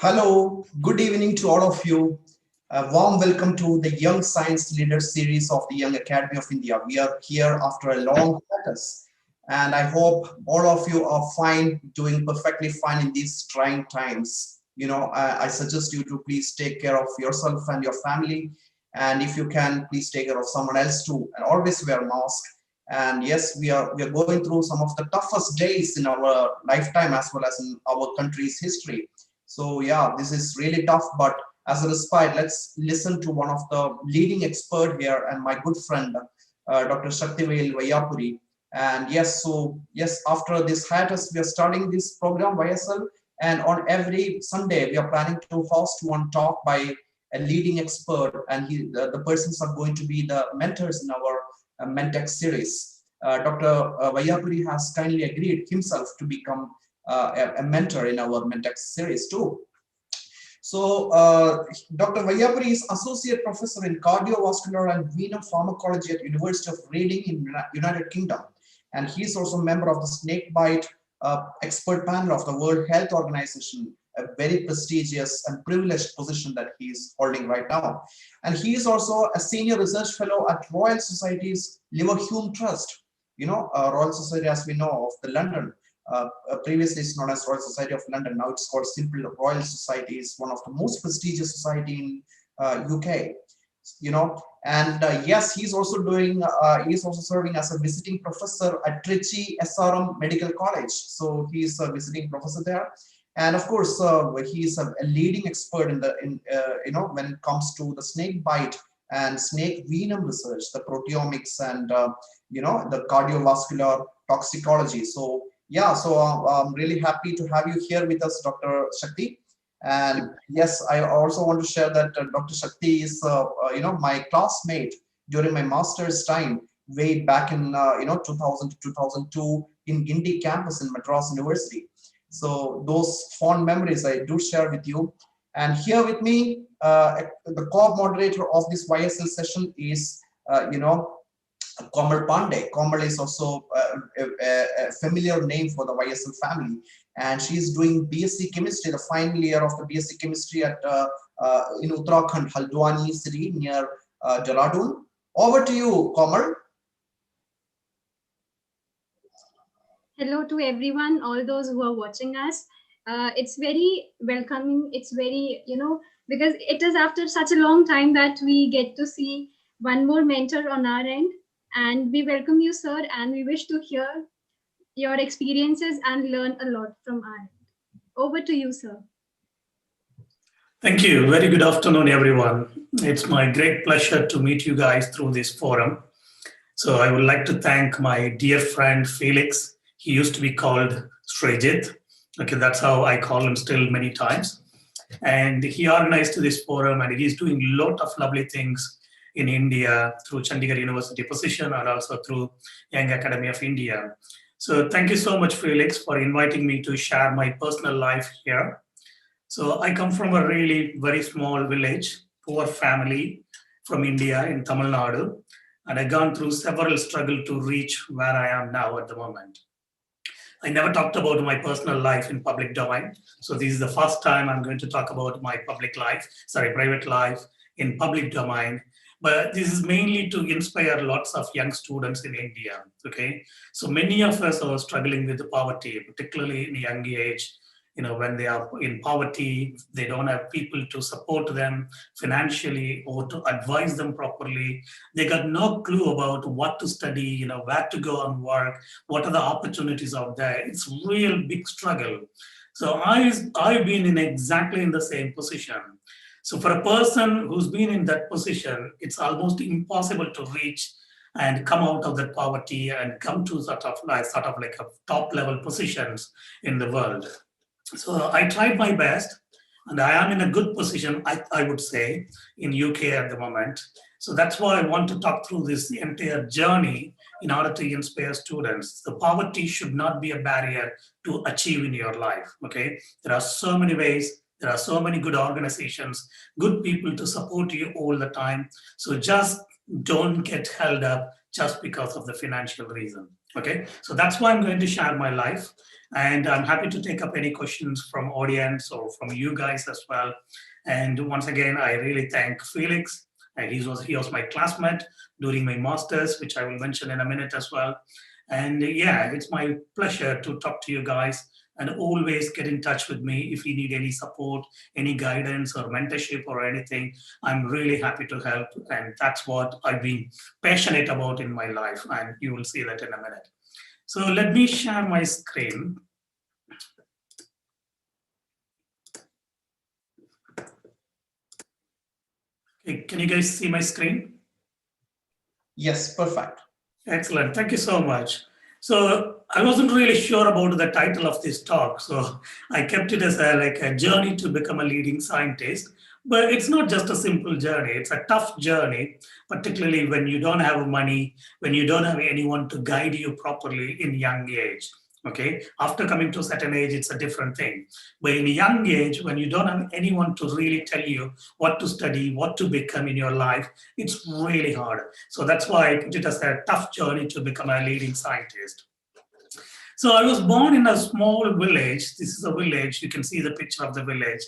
Hello, good evening to all of you. A warm welcome to the Young Science Leaders series of the Young Academy of India. We are here after a long hiatus, and I hope all of you are fine, doing perfectly fine in these trying times. I suggest you to please take care of yourself and your family, and if you can, please take care of someone else too, and always wear a mask. And yes, we are going through some of the toughest days in our lifetime as well as in our country's history. So yeah, this is really tough, but as a respite, let's listen to one of the leading expert here and my good friend, Dr. Sakthivel Vaiyapuri. And yes, after this hiatus, we are starting this program YSL, and on every Sunday we are planning to host one talk by a leading expert, and the persons are going to be the mentors in our Mentech series. Dr. Vaiyapuri has kindly agreed himself to become a mentor in our Mentex series too. So Dr. Vaiyapuri is Associate Professor in Cardiovascular and Venous Pharmacology at University of Reading in United Kingdom. And he is also a member of the Snakebite expert panel of the World Health Organization, a very prestigious and privileged position that he is holding right now. And he is also a senior research fellow at Royal Society's Liver Hume Trust. Royal Society, as we know, of the London. Previously it's known as Royal Society of London. Now it's called simply Royal Society. Is one of the most prestigious society in UK. And yes, he's also serving as a visiting professor at Trichy SRM Medical College. So he's a visiting professor there, and of course he's a leading expert when it comes to the snake bite and snake venom research, the proteomics, and the cardiovascular toxicology. So yeah, so I'm really happy to have you here with us, Dr. Shakti. And yes, I also want to share that Dr. Shakti is, my classmate during my master's time, way back in 2000 to 2002 in Gindi campus in Madras University. So those fond memories I do share with you. And here with me, the co-moderator of this YSL session is, Komal Pandey. Komal is also a familiar name for the YSL family, and she's doing BSc Chemistry, the final year of the BSc Chemistry at in Uttarakhand, Haldwani city near Dehradun. Over to you, Komal. Hello to everyone, all those who are watching us. It's very welcoming. It's very, because it is after such a long time that we get to see one more mentor on our end. And we welcome you, sir, and we wish to hear your experiences and learn a lot from our end. Over to you, sir. Thank you. Very good afternoon, everyone. It's my great pleasure to meet you guys through this forum. So I would like to thank my dear friend Felix. He used to be called Srejit. Okay, that's how I call him still many times. And he organized this forum, and he's doing a lot of lovely things in India through Chandigarh University position and also through Young Academy of India. So thank you so much, Felix, for inviting me to share my personal life here. So I come from a really very small village, poor family from India in Tamil Nadu, and I've gone through several struggles to reach where I am now at the moment. I never talked about my personal life in public domain. So this is the first time I'm going to talk about my private life in public domain. But this is mainly to inspire lots of young students in India. Okay, so many of us are struggling with the poverty, particularly in a young age. When they are in poverty, they don't have people to support them financially or to advise them properly. They got no clue about what to study, where to go and work, what are the opportunities out there. It's a real big struggle. So I've been in exactly in the same position. So for a person who's been in that position, it's almost impossible to reach and come out of that poverty and come to sort of like a top level positions in the world. So I tried my best, and I am in a good position, I would say, in UK at the moment. So that's why I want to talk through this entire journey in order to inspire students. The poverty should not be a barrier to achieve in your life. Okay, there are so many ways. There are so many good organizations, good people to support you all the time. So just don't get held up just because of the financial reason. Okay, so that's why I'm going to share my life, and I'm happy to take up any questions from audience or from you guys as well. And once again, I really thank Felix. And he was my classmate during my masters, which I will mention in a minute as well. And yeah, it's my pleasure to talk to you guys. And always get in touch with me if you need any support, any guidance or mentorship or anything. I'm really happy to help, and that's what I've been passionate about in my life, and you will see that in a minute. So let me share my screen. Okay, can you guys see my screen? Yes, perfect. Excellent. Thank you so much. So I wasn't really sure about the title of this talk, so I kept it as a journey to become a leading scientist. But it's not just a simple journey; it's a tough journey, particularly when you don't have money, when you don't have anyone to guide you properly in young age. Okay, after coming to a certain age, it's a different thing. But in a young age, when you don't have anyone to really tell you what to study, what to become in your life, it's really hard. So that's why I put it as a tough journey to become a leading scientist. So I was born in a small village. This is a village. You can see the picture of the village.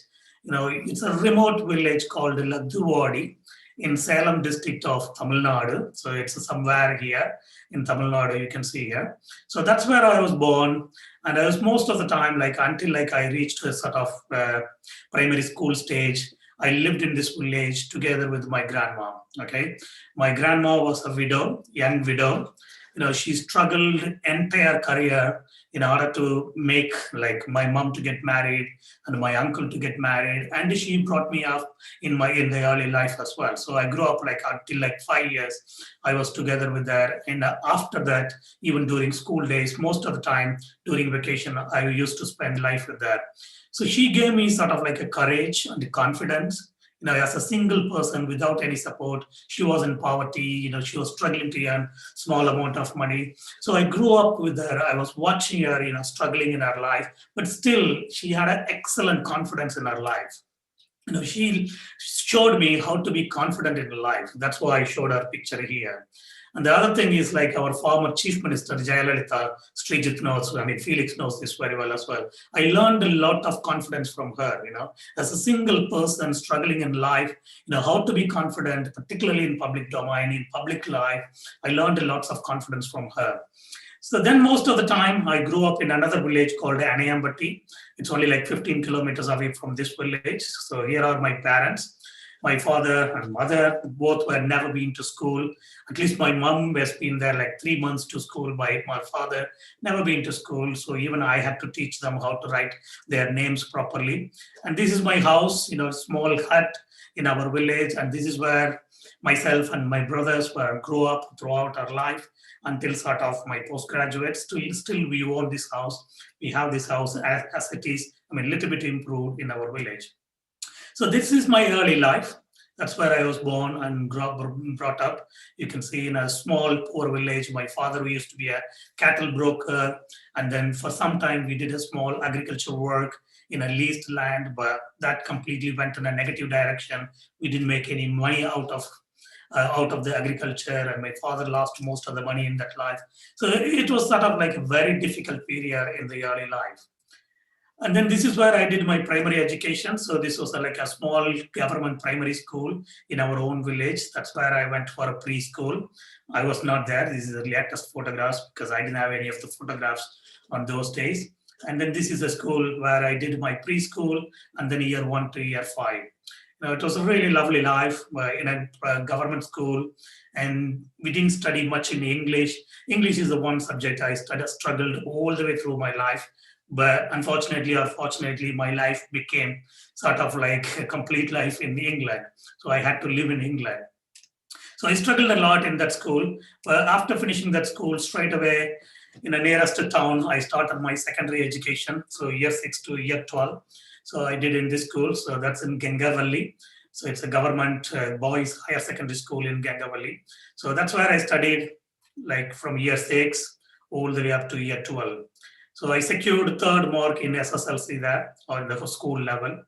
It's a remote village called Ladduwadi in Salem district of Tamil Nadu. So it's somewhere here in Tamil Nadu, you can see here. So that's where I was born. And I was most of the time, until I reached a sort of primary school stage, I lived in this village together with my grandma. Okay. My grandma was a widow, young widow. She struggled entire career in order to make my mom to get married and my uncle to get married, and she brought me up in the early life as well. So I grew up until 5 years I was together with her, and after that, even during school days, most of the time during vacation, I used to spend life with her. So she gave me sort of a courage and a confidence. As a single person without any support, she was in poverty. She was struggling to earn small amount of money. So I grew up with her. I was watching her, struggling in her life, but still she had an excellent confidence in her life. She showed me how to be confident in life. That's why I showed her picture here. And the other thing is our former chief minister, Jayalalitha, Srijit knows, Felix knows this very well as well. I learned a lot of confidence from her, as a single person struggling in life, how to be confident, particularly in public domain, in public life. I learned a lot of confidence from her. So then most of the time, I grew up in another village called Anayambatti. It's only 15 kilometers away from this village. So here are my parents. My father and mother both were never been to school. At least my mom has been there 3 months to school. My father never been to school. So even I had to teach them how to write their names properly. And this is my house, small hut in our village. And this is where myself and my brothers were grew up throughout our life until sort of my postgraduate. Still we own this house. We have this house as it is, a little bit improved in our village. So this is my early life. That's where I was born and brought up. You can see in a small, poor village. My father used to be a cattle broker. And then for some time, we did a small agriculture work in a leased land, but that completely went in a negative direction. We didn't make any money out of the agriculture, and my father lost most of the money in that life. So it was sort of a very difficult period in the early life. And then this is where I did my primary education. So this was a small government primary school in our own village. That's where I went for a preschool. I was not there. This is the latest photographs because I didn't have any of the photographs on those days. And then this is the school where I did my preschool and then year 1 to year 5. It was a really lovely life in a government school, and we didn't study much in English. English is the one subject I struggled all the way through my life. But unfortunately or fortunately, my life became sort of a complete life in England. So I had to live in England. So I struggled a lot in that school. But after finishing that school, straight away in the nearest town, I started my secondary education. So year 6 to year 12. So I did in this school. So that's in Gangavali. So it's a government boys higher secondary school in Gangavali. So that's where I studied from year 6 all the way up to year 12. So I secured third mark in SSLC there, or the school level,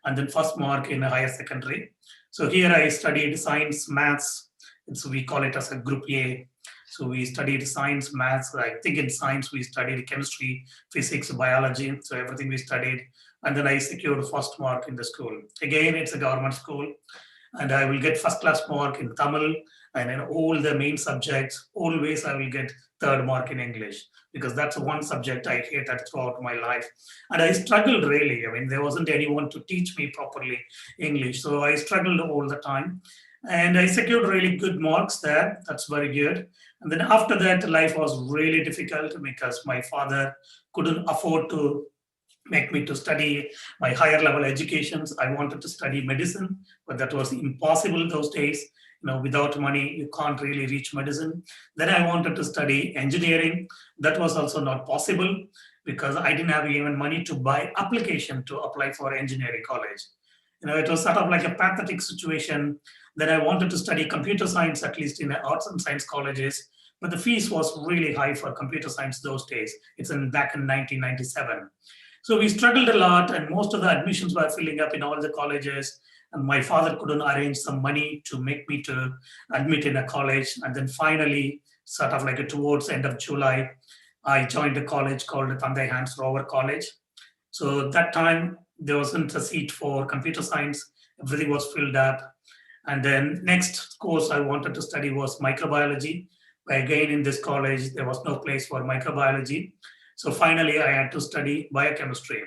and then first mark in higher secondary. So here I studied science, maths. We call it as a group A. So we studied science, maths. I think in science we studied chemistry, physics, biology. So everything we studied. And then I secured first mark in the school. Again, it's a government school, and I will get first class mark in Tamil and in all the main subjects. Always I will get third mark in English because that's one subject I hated throughout my life. And I struggled really. I mean, there wasn't anyone to teach me properly English. So I struggled all the time. And I secured really good marks there. That's very good. And then after that, life was really difficult because my father couldn't afford to make me to study my higher level educations. I wanted to study medicine, but that was impossible those days. Without money, you can't really reach medicine. Then I wanted to study engineering. That was also not possible because I didn't have even money to buy application to apply for engineering college. It was sort of like a pathetic situation. Then I wanted to study computer science, at least in the arts and science colleges, but the fees was really high for computer science those days. It's back in 1997. So we struggled a lot, and most of the admissions were filling up in all the colleges. And my father couldn't arrange some money to make me to admit in a college. And then finally, sort of like towards the end of July, I joined a college called Tandai Hans Rover College. So that time there wasn't a seat for computer science. Everything was filled up. And then next course I wanted to study was microbiology. But again, in this college, there was no place for microbiology. So finally, I had to study biochemistry.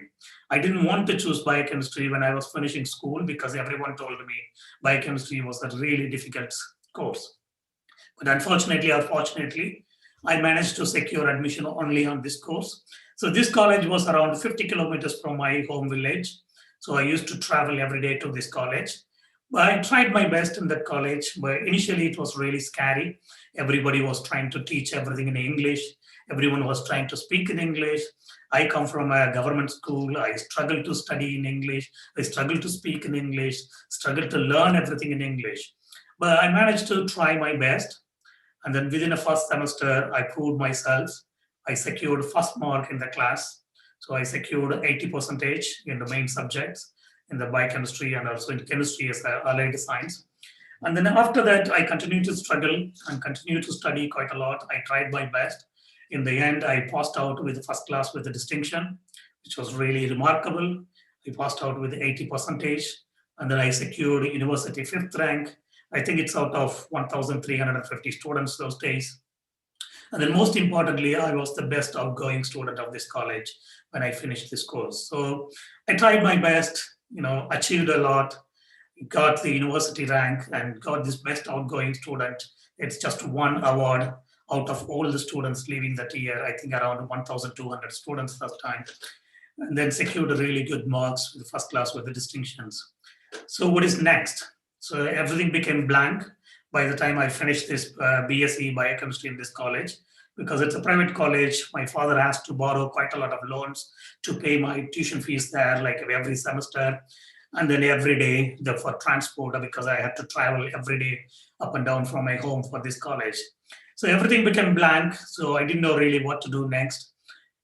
I didn't want to choose biochemistry when I was finishing school because everyone told me biochemistry was a really difficult course. But unfortunately or fortunately, I managed to secure admission only on this course. So this college was around 50 kilometers from my home village. So I used to travel every day to this college. But I tried my best in that college, but initially it was really scary. Everybody was trying to teach everything in English. Everyone was trying to speak in English. I come from a government school. I struggled to study in English. I struggled to speak in English, struggled to learn everything in English. But I managed to try my best. And then within the first semester, I proved myself. I secured first mark in the class. So I secured 80 percentage in the main subjects, in the biochemistry and also in chemistry as allied science. And then after that, I continued to struggle and continued to study quite a lot. I tried my best. In the end, I passed out with the first class with a distinction, which was really remarkable. I passed out with 80 percentage, and then I secured university fifth rank. I think it's out of 1,350 students those days. And then most importantly, I was the best outgoing student of this college when I finished this course. So I tried my best, achieved a lot, got the university rank and got this best outgoing student. It's just one award out of all the students leaving that year. I think around 1,200 students that time. And then secured really good marks with first class with the distinctions. So what is next? So everything became blank by the time I finished this BSc biochemistry in this college, because it's a private college. My father has to borrow quite a lot of loans to pay my tuition fees there, like every semester. And then every day for transport, because I had to travel every day up and down from my home for this college. So everything became blank. So I didn't know really what to do next.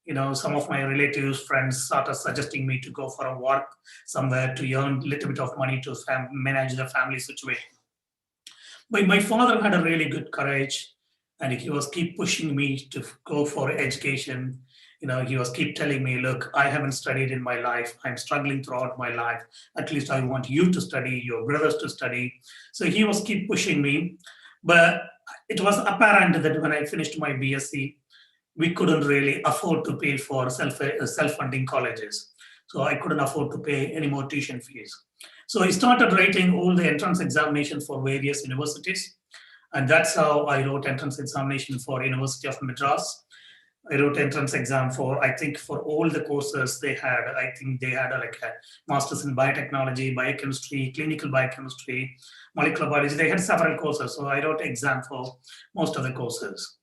Some of my relatives, friends started suggesting me to go for a work somewhere to earn a little bit of money to manage the family situation. But my father had a really good courage, and he was keep pushing me to go for education. He was keep telling me, look, I haven't studied in my life. I'm struggling throughout my life. At least I want you to study, your brothers to study. So he was keep pushing me. But it was apparent that when I finished my BSc, we couldn't really afford to pay for self-funding colleges. So I couldn't afford to pay any more tuition fees. So I started writing all the entrance examinations for various universities. And that's how I wrote entrance examination for University of Madras. I wrote entrance exam for, I think for all the courses they had. I think they had like a master's in biotechnology, biochemistry, clinical biochemistry, molecular biology. They had several courses. So I wrote exam for most of the courses.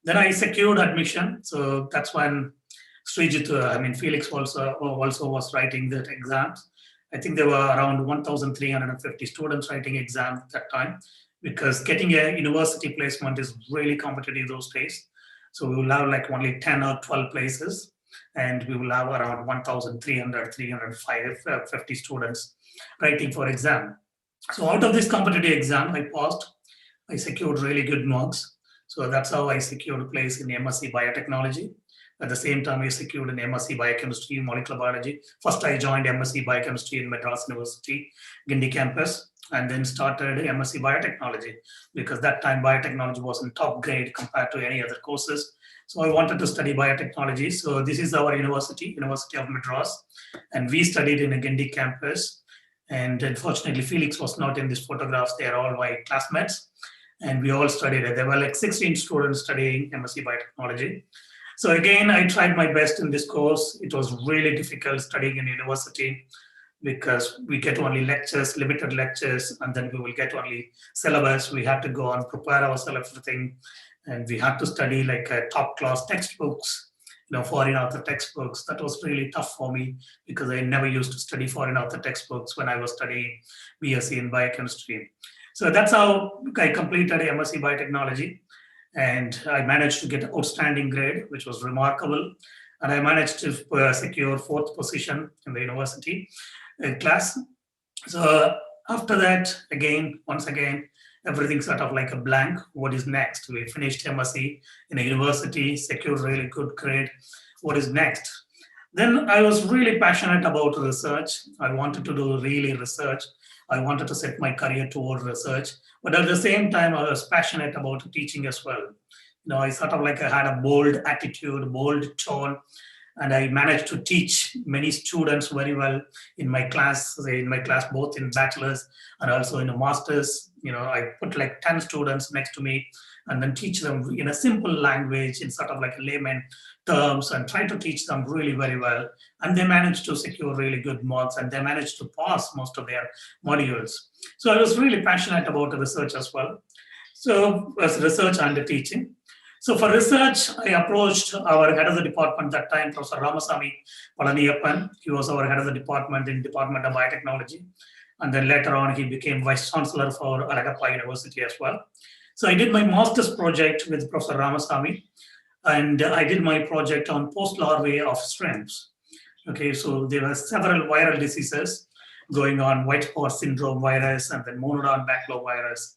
Then I secured admission. So that's when Felix also was writing that exams. I think there were around 1,350 students writing exam at that time, because getting a university placement is really competitive those days. So we will have like only 10 or 12 places, and we will have around 1,300, 350 students writing for exam. So out of this competitive exam, I passed. I secured really good marks. So that's how I secured a place in MSc Biotechnology. At the same time, I secured an MSc Biochemistry, Molecular Biology. First, I joined MSc Biochemistry in Madras University, Gindi campus, and then started MSc Biotechnology because that time biotechnology was in top grade compared to any other courses. So I wanted to study biotechnology. So this is our university, University of Madras, and we studied in a Gindi campus. And unfortunately, Felix was not in these photographs. They are all my classmates. And we all studied it. There were like 16 students studying MSc Biotechnology. So again, I tried my best in this course. It was really difficult studying in university because we get only lectures, limited lectures, and then we will get only syllabus. We had to go and prepare ourselves everything, and we had to study like top class textbooks, foreign author textbooks. That was really tough for me because I never used to study foreign author textbooks when I was studying BSc in biochemistry. So that's how I completed MSc Biotechnology, and I managed to get an outstanding grade, which was remarkable. And I managed to secure fourth position in the university class. So after that, once again, everything sort of like a blank. What is next? We finished MSc in a university, secured really good grade. What is next? Then I was really passionate about research. I wanted to do really research. I wanted to set my career toward research, but at the same time, I was passionate about teaching as well. I sort of like I had a bold attitude, bold tone, and I managed to teach many students very well in my class. Both in bachelor's and also in a master's. I put like 10 students next to me and then teach them in a simple language, in sort of like a layman terms, and try to teach them really very well. And they managed to secure really good marks, and they managed to pass most of their modules. So I was really passionate about the research as well. So as research and the teaching. So for research, I approached our head of the department that time, Professor Ramasamy Palaniyappan. He was our head of the department in Department of Biotechnology. And then later on, he became Vice Chancellor for Alagappa University as well. So I did my master's project with Professor Ramasamy, and I did my project on post-larvae of shrimps. Okay, so there were several viral diseases going on, white spot syndrome virus and then monodon baculovirus.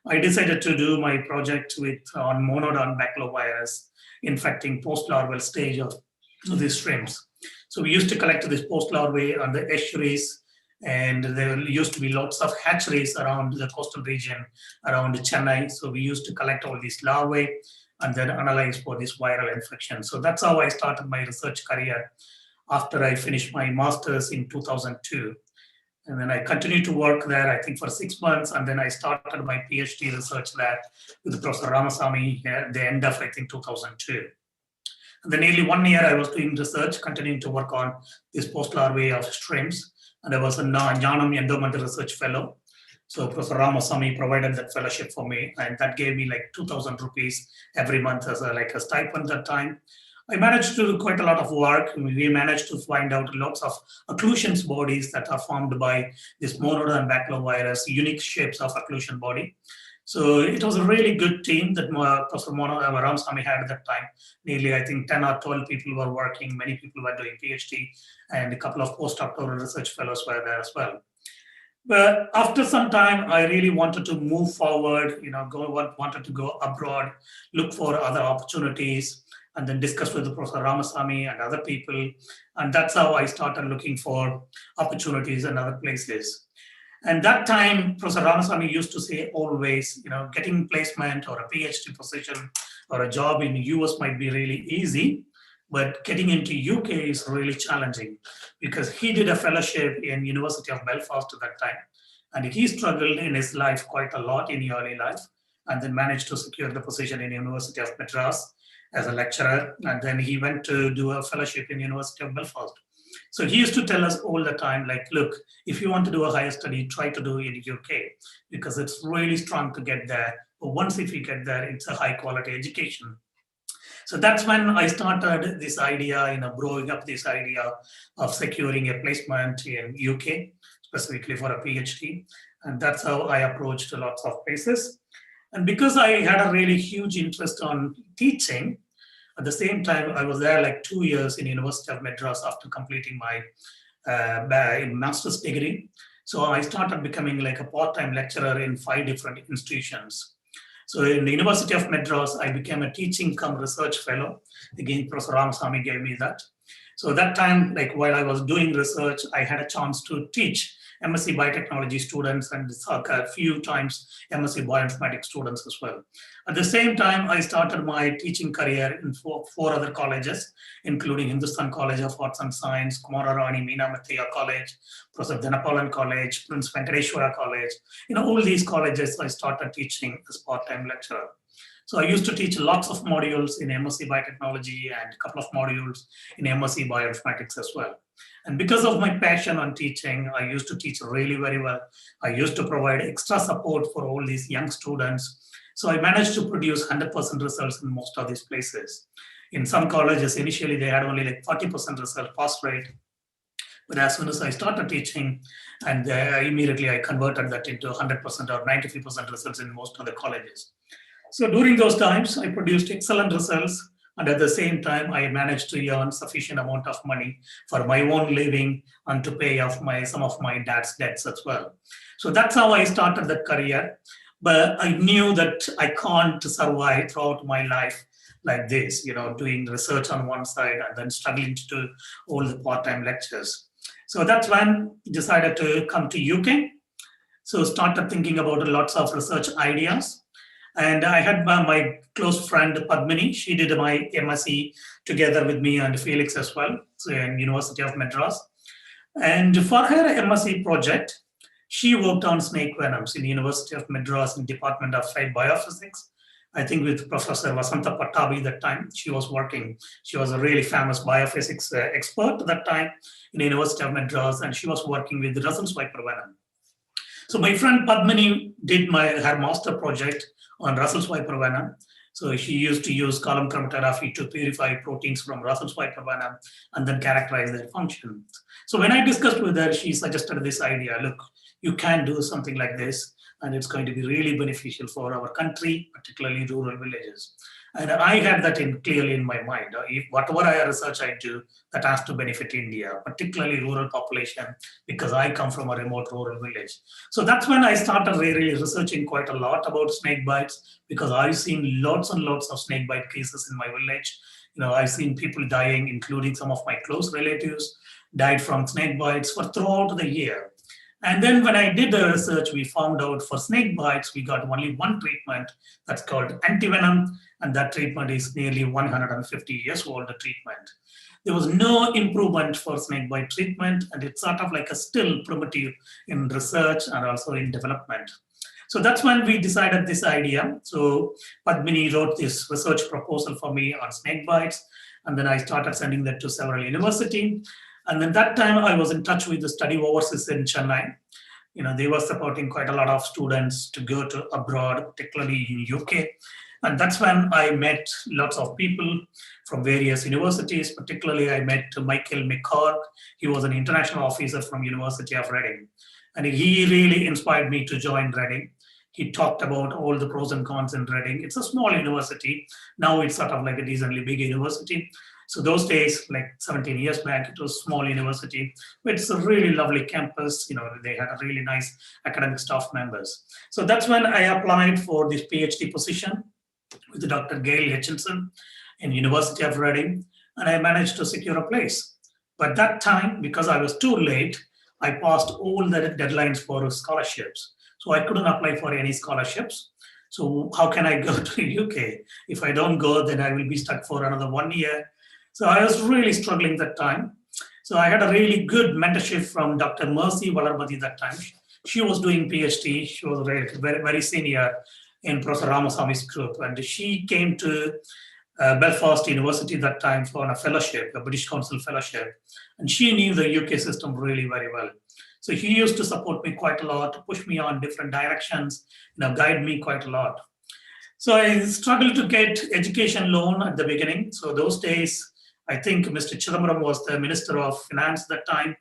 I decided to do my project on monodon baculovirus infecting post-larval stage of these shrimps. So we used to collect this post-larvae on the estuaries, and there used to be lots of hatcheries around the coastal region, around Chennai. So we used to collect all these larvae and then analyze for this viral infection. So that's how I started my research career after I finished my master's in 2002. And then I continued to work there, I think, for 6 months. And then I started my PhD research there with Professor Ramasamy at the end of, I think, 2002. And then nearly 1 year I was doing research, continuing to work on this post-larvae of shrimps. And I was a Jnanam Endowment Research Fellow. So Professor Ramasamy provided that fellowship for me, and that gave me like 2,000 rupees every month as a stipend that time. I managed to do quite a lot of work. We managed to find out lots of occlusions bodies that are formed by this monodon baculovirus, unique shapes of occlusion body. So it was a really good team that Professor Ramasamy had at that time. Nearly, I think, 10 or 12 people were working. Many people were doing PhD, and a couple of postdoctoral research fellows were there as well. But after some time, I really wanted to move forward, wanted to go abroad, look for other opportunities, and then discuss with Professor Ramasamy and other people. And that's how I started looking for opportunities in other places. And that time, Professor Ramasamy used to say always, getting placement or a PhD position or a job in the US might be really easy, but getting into UK is really challenging because he did a fellowship in University of Belfast at that time. And he struggled in his life quite a lot in early life, and then managed to secure the position in University of Madras as a lecturer. And then he went to do a fellowship in University of Belfast. So he used to tell us all the time, like, look, if you want to do a higher study, try to do it in the UK because it's really strong to get there. But once if you get there, it's a high quality education. So that's when I started this idea, growing up this idea of securing a placement in UK, specifically for a PhD. And that's how I approached lots of places. And because I had a really huge interest on teaching, at the same time, I was there like 2 years in University of Madras after completing my master's degree. So I started becoming like a part-time lecturer in 5 different institutions. So in the University of Madras, I became a teaching cum research fellow. Again, Professor Ramasamy gave me that. So that time, like while I was doing research, I had a chance to teach MSc Biotechnology students and a few times MSc Bioinformatics students as well. At the same time, I started my teaching career in four other colleges, including Hindustan College of Arts and Science, Kumararani Meena Mathia College, Professor Dhanapalan College, Prince Venkateshwara College. All these colleges I started teaching as part-time lecturer. So I used to teach lots of modules in MSc Biotechnology and a couple of modules in MSc Bioinformatics as well. And because of my passion on teaching, I used to teach really very well. I used to provide extra support for all these young students. So I managed to produce 100% results in most of these places. In some colleges, initially they had only like 40% result pass rate. But as soon as I started teaching, and immediately I converted that into 100% or 93% results in most of the colleges. So during those times, I produced excellent results. And at the same time, I managed to earn sufficient amount of money for my own living and to pay off some of my dad's debts as well. So that's how I started that career. But I knew that I can't survive throughout my life like this, doing research on one side and then struggling to do all the part-time lectures. So that's when I decided to come to UK. So started thinking about lots of research ideas. And I had my close friend Padmini. She did my MSc together with me and Felix as well, so in University of Madras. And for her MSc project, she worked on snake venoms in the University of Madras in Department of Applied Biophysics. I think with Professor Vasanta Pattabi that time, she was working. She was a really famous biophysics expert at that time in the University of Madras, and she was working with the Russell's viper venom. So my friend Padmini did her master project on Russell's viper venom. So she used to use column chromatography to purify proteins from Russell's viper venom and then characterize their functions. So when I discussed with her, she suggested this idea, look, you can do something like this, and it's going to be really beneficial for our country, particularly rural villages. And I had that clearly in my mind. If whatever research I do, that has to benefit India, particularly rural population, because I come from a remote rural village. So that's when I started really researching quite a lot about snake bites, because I've seen lots and lots of snake bite cases in my village. I've seen people dying, including some of my close relatives, died from snake bites for throughout the year. And then when I did the research, we found out for snake bites, we got only one treatment that's called antivenom, and that treatment is nearly 150 years old treatment. There was no improvement for snake bite treatment, and it's sort of like a still primitive in research and also in development. So that's when we decided this idea. So Padmini wrote this research proposal for me on snake bites, and then I started sending that to several universities. And then that time I was in touch with the study overseas in Chennai. They were supporting quite a lot of students to go to abroad, particularly in UK. And that's when I met lots of people from various universities. Particularly, I met Michael McCork. He was an international officer from University of Reading. And he really inspired me to join Reading. He talked about all the pros and cons in Reading. It's a small university. Now it's sort of like a decently big university. So those days, like 17 years back, it was a small university, but it's a really lovely campus. They had a really nice academic staff members. So that's when I applied for this PhD position with Dr. Gail Hutchinson in University of Reading, and I managed to secure a place. But that time, because I was too late, I passed all the deadlines for scholarships. So I couldn't apply for any scholarships. So how can I go to UK? If I don't go, then I will be stuck for another 1 year. So I was really struggling that time. So I had a really good mentorship from Dr. Mercy Valarbati that time. She was doing PhD. She was very, very senior in Professor Ramasamy's group. And she came to Belfast University that time for a fellowship, a British Council fellowship. And she knew the UK system really very well. So he used to support me quite a lot, push me on different directions, guide me quite a lot. So I struggled to get education loan at the beginning. So those days, I think Mr. Chidambaram was the Minister of Finance at that time,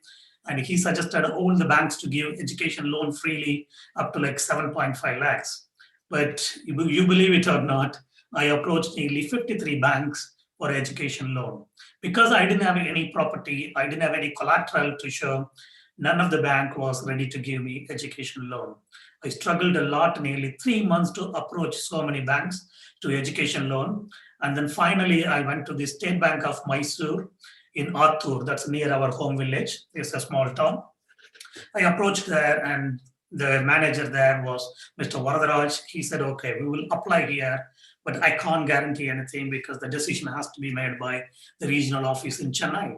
and he suggested all the banks to give education loan freely up to like 7.5 lakhs. But you believe it or not, I approached nearly 53 banks for education loan. Because I didn't have any property, I didn't have any collateral to show, none of the bank was ready to give me education loan. I struggled a lot, nearly 3 months to approach so many banks to education loan. And then finally, I went to the State Bank of Mysore in Attur, that's near our home village. It's a small town. I approached there, and the manager there was Mr. Varadaraj. He said, okay, we will apply here, but I can't guarantee anything because the decision has to be made by the regional office in Chennai.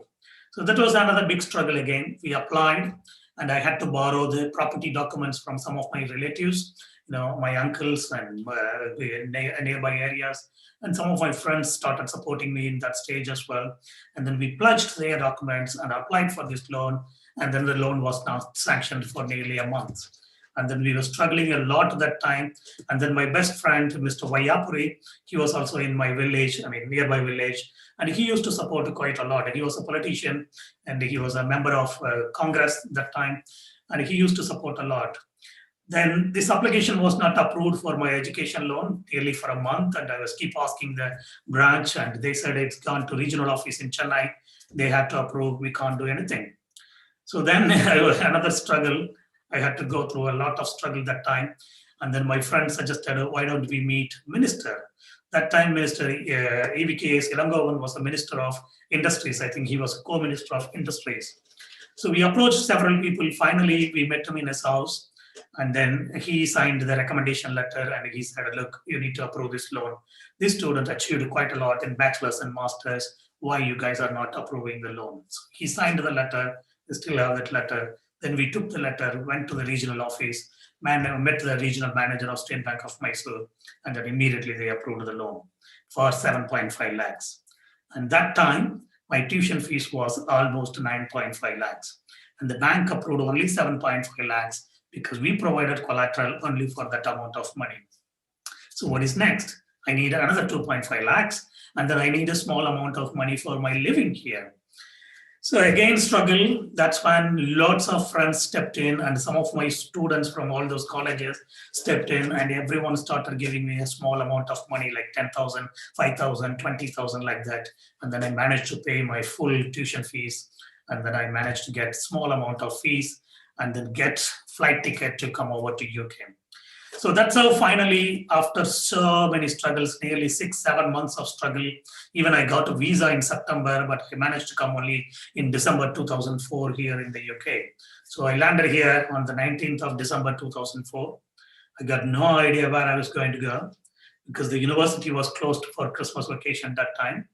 So that was another big struggle again. We applied, and I had to borrow the property documents from some of my relatives, my uncles and the nearby areas. And some of my friends started supporting me in that stage as well. And then we pledged their documents and applied for this loan. And then the loan was not sanctioned for nearly a month. And then we were struggling a lot at that time. And then my best friend, Mr. Vaiyapuri, he was also in my village, nearby village. And he used to support quite a lot. He was a politician and he was a member of Congress at that time. And he used to support a lot. Then this application was not approved for my education loan nearly for a month. And I was keep asking the branch, and they said it's gone to regional office in Chennai. They had to approve, we can't do anything. So then another struggle. I had to go through a lot of struggle that time. And then my friend suggested, why don't we meet minister? That time, Minister EVKS Ilangovan was the Minister of Industries. I think he was co-minister of Industries. So we approached several people. Finally, we met him in his house. And then he signed the recommendation letter and he said, look, you need to approve this loan. This student achieved quite a lot in bachelor's and master's. Why you guys are not approving the loan? So he signed the letter. We still have that letter. Then we took the letter, went to the regional office, met the regional manager of State Bank of Mysore, and then immediately they approved the loan for 7.5 lakhs. And that time, my tuition fees was almost 9.5 lakhs. And the bank approved only 7.5 lakhs because we provided collateral only for that amount of money. So what is next? I need another 2.5 lakhs, and then I need a small amount of money for my living here. So again, struggle. That's when lots of friends stepped in, and some of my students from all those colleges stepped in, and everyone started giving me a small amount of money, like 10,000, 5,000, 20,000, like that. And then I managed to pay my full tuition fees, and then I managed to get small amount of fees, and then get flight ticket to come over to UK. So that's how finally, after so many struggles, nearly 6-7 months of struggle, even I got a visa in September, but I managed to come only in December 2004 here in the UK. So I landed here on the 19th of December 2004. I got no idea where I was going to go because the university was closed for Christmas vacation at that time.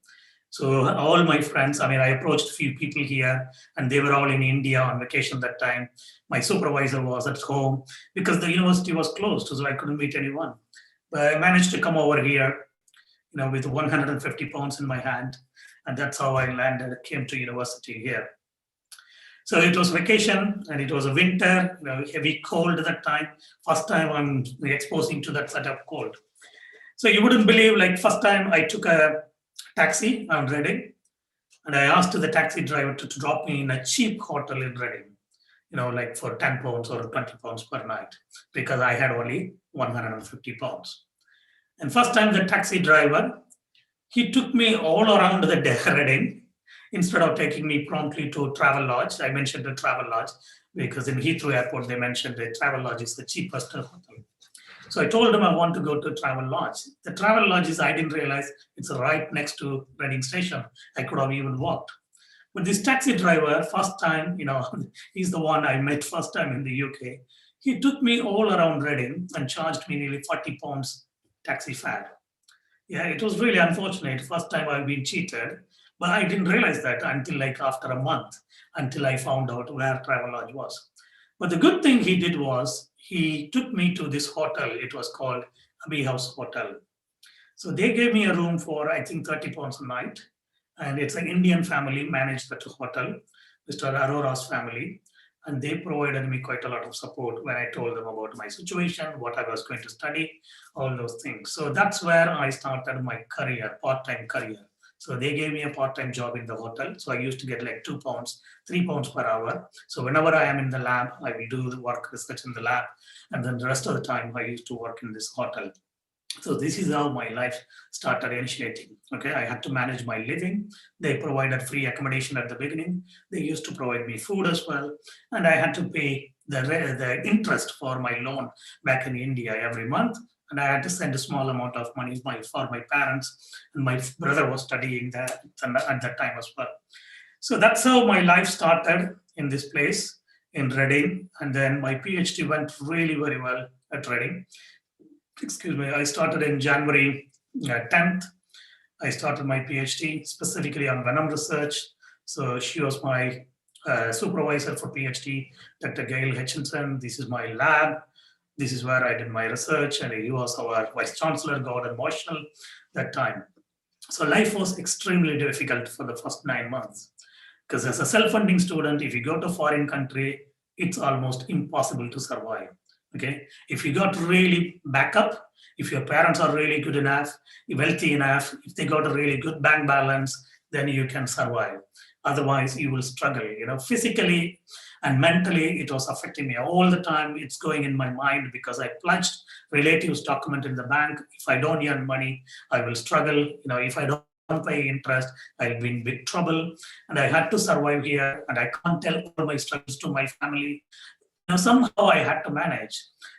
So all my friends, I approached a few people here and they were all in India on vacation that time. My supervisor was at home because the university was closed, so I couldn't meet anyone. But I managed to come over here, with 150 pounds in my hand. And that's how I landed, came to university here. So it was vacation and it was a winter, heavy cold at that time. First time I'm exposing to that sort of cold. So you wouldn't believe, like first time I took a taxi on Reading, and I asked the taxi driver to drop me in a cheap hotel in Reading, like for 10 pounds or 20 pounds per night, because I had only 150 pounds. And first time the taxi driver, he took me all around the Reading instead of taking me promptly to Travel Lodge. I mentioned the Travel Lodge because in Heathrow Airport, they mentioned the Travel Lodge is the cheapest hotel. So I told him I want to go to Travel Lodge. The Travel Lodge is, I didn't realize it's right next to Reading Station. I could have even walked. But this taxi driver, first time, he's the one I met first time in the UK. He took me all around Reading and charged me nearly 40 pounds taxi fare. Yeah, it was really unfortunate. First time I've been cheated, but I didn't realize that until like after a month, until I found out where Travel Lodge was. But the good thing he did was, he took me to this hotel. It was called Abbey House Hotel. So they gave me a room for, I think, 30 pounds a night. And it's an Indian family managed that hotel, Mr. Arora's family. And they provided me quite a lot of support when I told them about my situation, what I was going to study, all those things. So that's where I started my career, part-time career. So they gave me a part-time job in the hotel. So I used to get like 2 pounds, 3 pounds per hour. So whenever I am in the lab, I will do the work research in the lab. And then the rest of the time I used to work in this hotel. So this is how my life started initiating. Okay, I had to manage my living. They provided free accommodation at the beginning. They used to provide me food as well, and I had to pay the interest for my loan back in India every month. And I had to send a small amount of money for my parents, and my brother was studying there at that time as well. So that's how my life started in this place in Reading, and then my PhD went really very well at Reading. Excuse me, I started in January 10th. I started my PhD specifically on venom research. So she was my supervisor for PhD, Dr. Gail Hutchinson. This is my lab. This is where I did my research, and he was our vice chancellor, Gordon Marshall, that time. So life was extremely difficult for the first 9 months because as a self-funding student, if you go to a foreign country, it's almost impossible to survive. Okay, if you got really backup, if your parents are really good enough, wealthy enough, if they got a really good bank balance, then you can survive. Otherwise, you will struggle. Physically and mentally, it was affecting me all the time. It's going in my mind because I pledged relatives' document in the bank. If I don't earn money, I will struggle. If I don't pay interest, I'll be in big trouble. And I had to survive here, and I can't tell all my struggles to my family. Somehow I had to manage.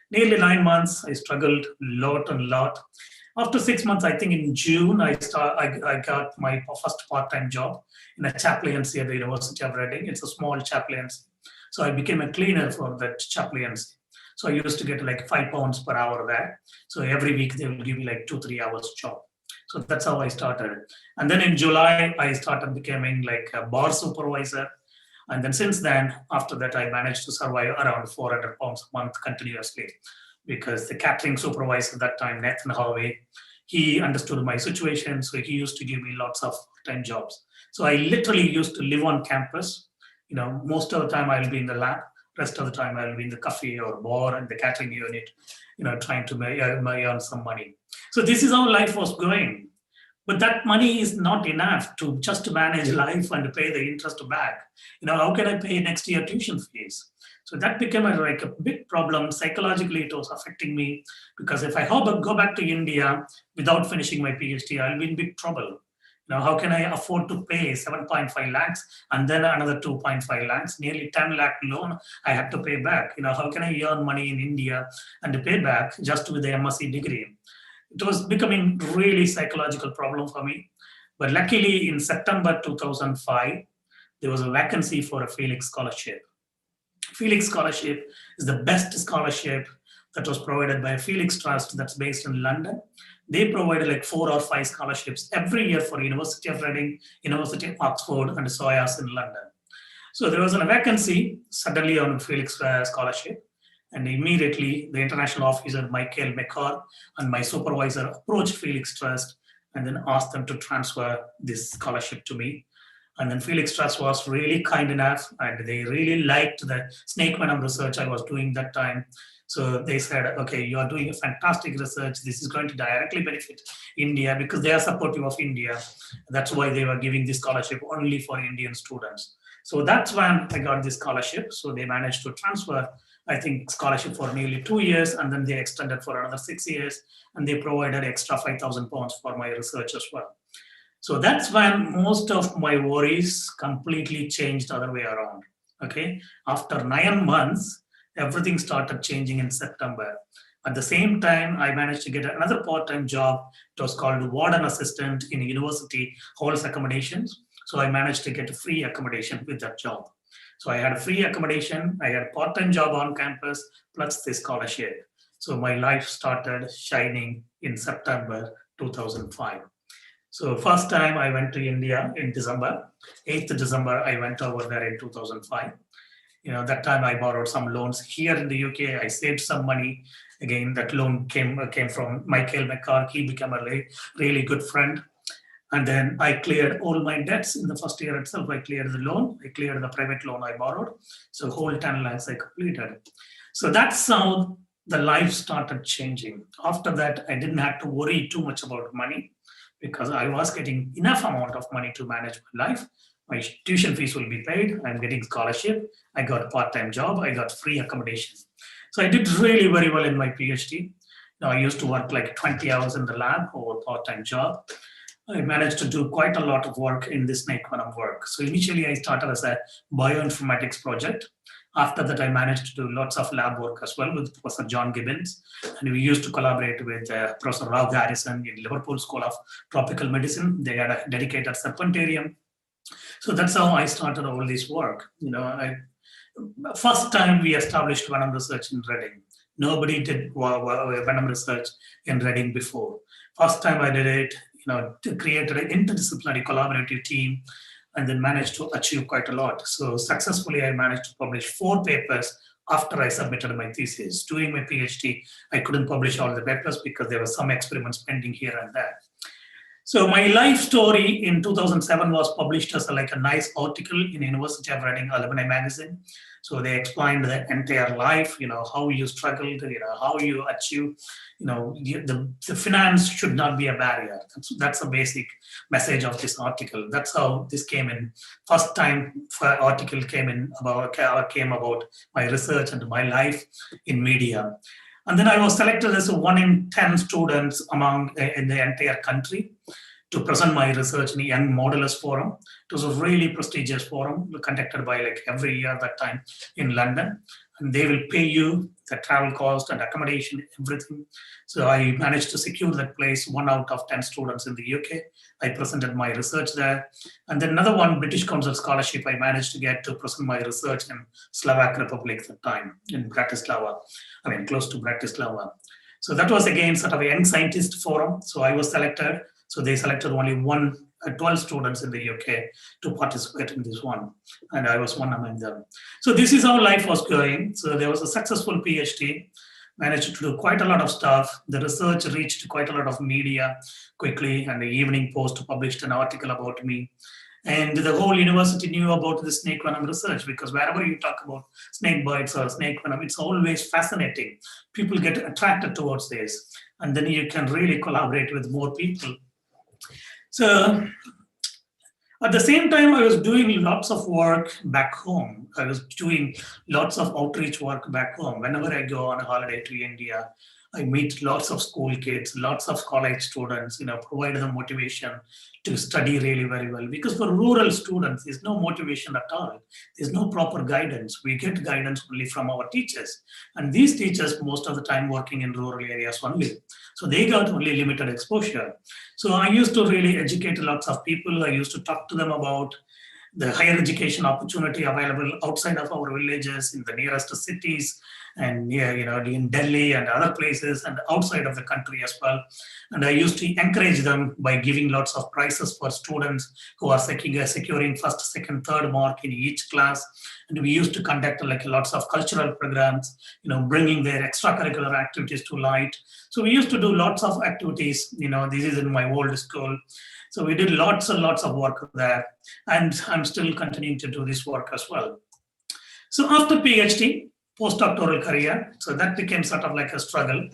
Nearly 9 months, I struggled lot. After 6 months, I think in June, I got my first part-time job in a chaplaincy at the University of Reading. It's a small chaplaincy. So I became a cleaner for that chaplaincy. So I used to get like £5 per hour there. So every week they will give me like 2-3 hours job. So that's how I started. And then in July, I started becoming like a bar supervisor. And then since then, after that, I managed to survive around £400 a month continuously because the catering supervisor at that time, Nathan Harvey, he understood my situation. So he used to give me lots of time jobs. So I literally used to live on campus. Most of the time I'll be in the lab. Rest of the time I'll be in the cafe or bar and the catering unit, trying to earn some money. So this is how life was going. But that money is not enough to just manage life and pay the interest back. How can I pay next year tuition fees? So that became like a big problem. Psychologically, it was affecting me because if I go back to India without finishing my PhD, I'll be in big trouble. How can I afford to pay 7.5 lakhs and then another 2.5 lakhs, nearly 10 lakh loan I have to pay back? How can I earn money in India and pay back just with the MSc degree? It was becoming really psychological problem for me. But luckily in September 2005, there was a vacancy for a Felix Scholarship. Felix Scholarship is the best scholarship that was provided by a Felix Trust that's based in London. They provided like 4 or 5 scholarships every year for University of Reading, University of Oxford, and SOAS in London. So there was a vacancy suddenly on Felix Scholarship. And immediately the international officer, Michael McCarr, and my supervisor approached Felix Trust and then asked them to transfer this scholarship to me. And then Felix Trust was really kind enough and they really liked the snake venom research I was doing that time. So they said, okay, you are doing a fantastic research. This is going to directly benefit India because they are supportive of India. That's why they were giving this scholarship only for Indian students. So that's when I got this scholarship. So they managed to transfer, I think, scholarship for nearly 2 years, and then they extended for another 6 years, and they provided extra £5,000 for my research as well. So that's when most of my worries completely changed other way around. Okay, after 9 months, everything started changing in September. At the same time, I managed to get another part-time job. It was called warden assistant in university halls accommodations. So I managed to get a free accommodation with that job. So I had a free accommodation, I had a part-time job on campus, plus this scholarship. So my life started shining in September 2005. So first time I went to India in December, 8th December, I went over there in 2005. That time I borrowed some loans here in the UK. I saved some money. Again, that loan came from Michael McCarr. He became a really good friend. And then I cleared all my debts in the first year itself. I cleared the loan. I cleared the private loan I borrowed. So whole 10 lakhs I completed. So that's how the life started changing. After that, I didn't have to worry too much about money because I was getting enough amount of money to manage my life. My tuition fees will be paid. I'm getting scholarship. I got a part-time job. I got free accommodation. So I did really very well in my PhD. I used to work like 20 hours in the lab or a part-time job. I managed to do quite a lot of work in this snake venom work. So initially I started as a bioinformatics project. After that, I managed to do lots of lab work as well with Professor John Gibbons. And we used to collaborate with Professor Rao Garrison in Liverpool School of Tropical Medicine. They had a dedicated serpentarium. So that's how I started all this work. First time we established venom research in Reading. Nobody did venom research in Reading before. First time I did it, to create an interdisciplinary collaborative team and then managed to achieve quite a lot. So successfully, I managed to publish 4 papers after I submitted my thesis. During my PhD, I couldn't publish all the papers because there were some experiments pending here and there. So my life story in 2007 was published as a nice article in University of Reading Alumni Magazine. So they explained the entire life, how you struggled, how you achieve, the finance should not be a barrier. That's a basic message of this article. That's how this came in. First time article came about my research and my life in media. And then I was selected as 1 in 10 students in the entire country to present my research in the Young Modelers Forum. It was a really prestigious forum conducted by every year that time in London. And they will pay you the travel cost and accommodation, everything. So I managed to secure that place, 1 out of 10 students in the UK. I presented my research there. And then another one, British Council Scholarship, I managed to get to present my research in Slovak Republic at the time, in Bratislava, close to Bratislava. So that was again sort of a young scientist forum. So I was selected. So they selected only 12 students in the UK to participate in this one. And I was one among them. So this is how life was going. So there was a successful PhD, managed to do quite a lot of stuff. The research reached quite a lot of media quickly, and the Evening Post published an article about me. And the whole university knew about the snake venom research, because wherever you talk about snake bites or snake venom, it's always fascinating. People get attracted towards this, and then you can really collaborate with more people. So at the same time, I was doing lots of work back home. I was doing lots of outreach work back home. Whenever I go on a holiday to India, I meet lots of school kids, lots of college students, provide them motivation to study really very well. Because for rural students, there's no motivation at all. There's no proper guidance. We get guidance only from our teachers. And these teachers, most of the time working in rural areas only. So they got only limited exposure. So I used to really educate lots of people. I used to talk to them about the higher education opportunity available outside of our villages, in the nearest cities, and in Delhi and other places, and outside of the country as well. And I used to encourage them by giving lots of prizes for students who are securing first, second, third mark in each class. And we used to conduct lots of cultural programs, bringing their extracurricular activities to light. So we used to do lots of activities. This is in my old school. So we did lots and lots of work there. And I'm still continuing to do this work as well. So after PhD, postdoctoral career, so that became sort of like a struggle,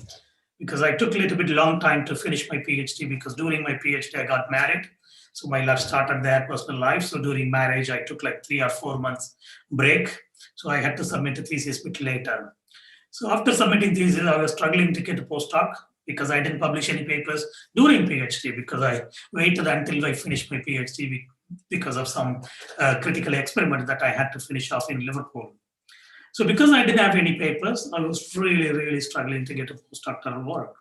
because I took a little bit long time to finish my PhD, because during my PhD I got married. So my life started there, personal life. So during marriage, I took 3 or 4 months break. So I had to submit a thesis a bit later. So after submitting thesis, I was struggling to get a postdoc, because I didn't publish any papers during PhD, because I waited until I finished my PhD because of some critical experiment that I had to finish off in Liverpool. So because I didn't have any papers, I was really, really struggling to get a postdoctoral work.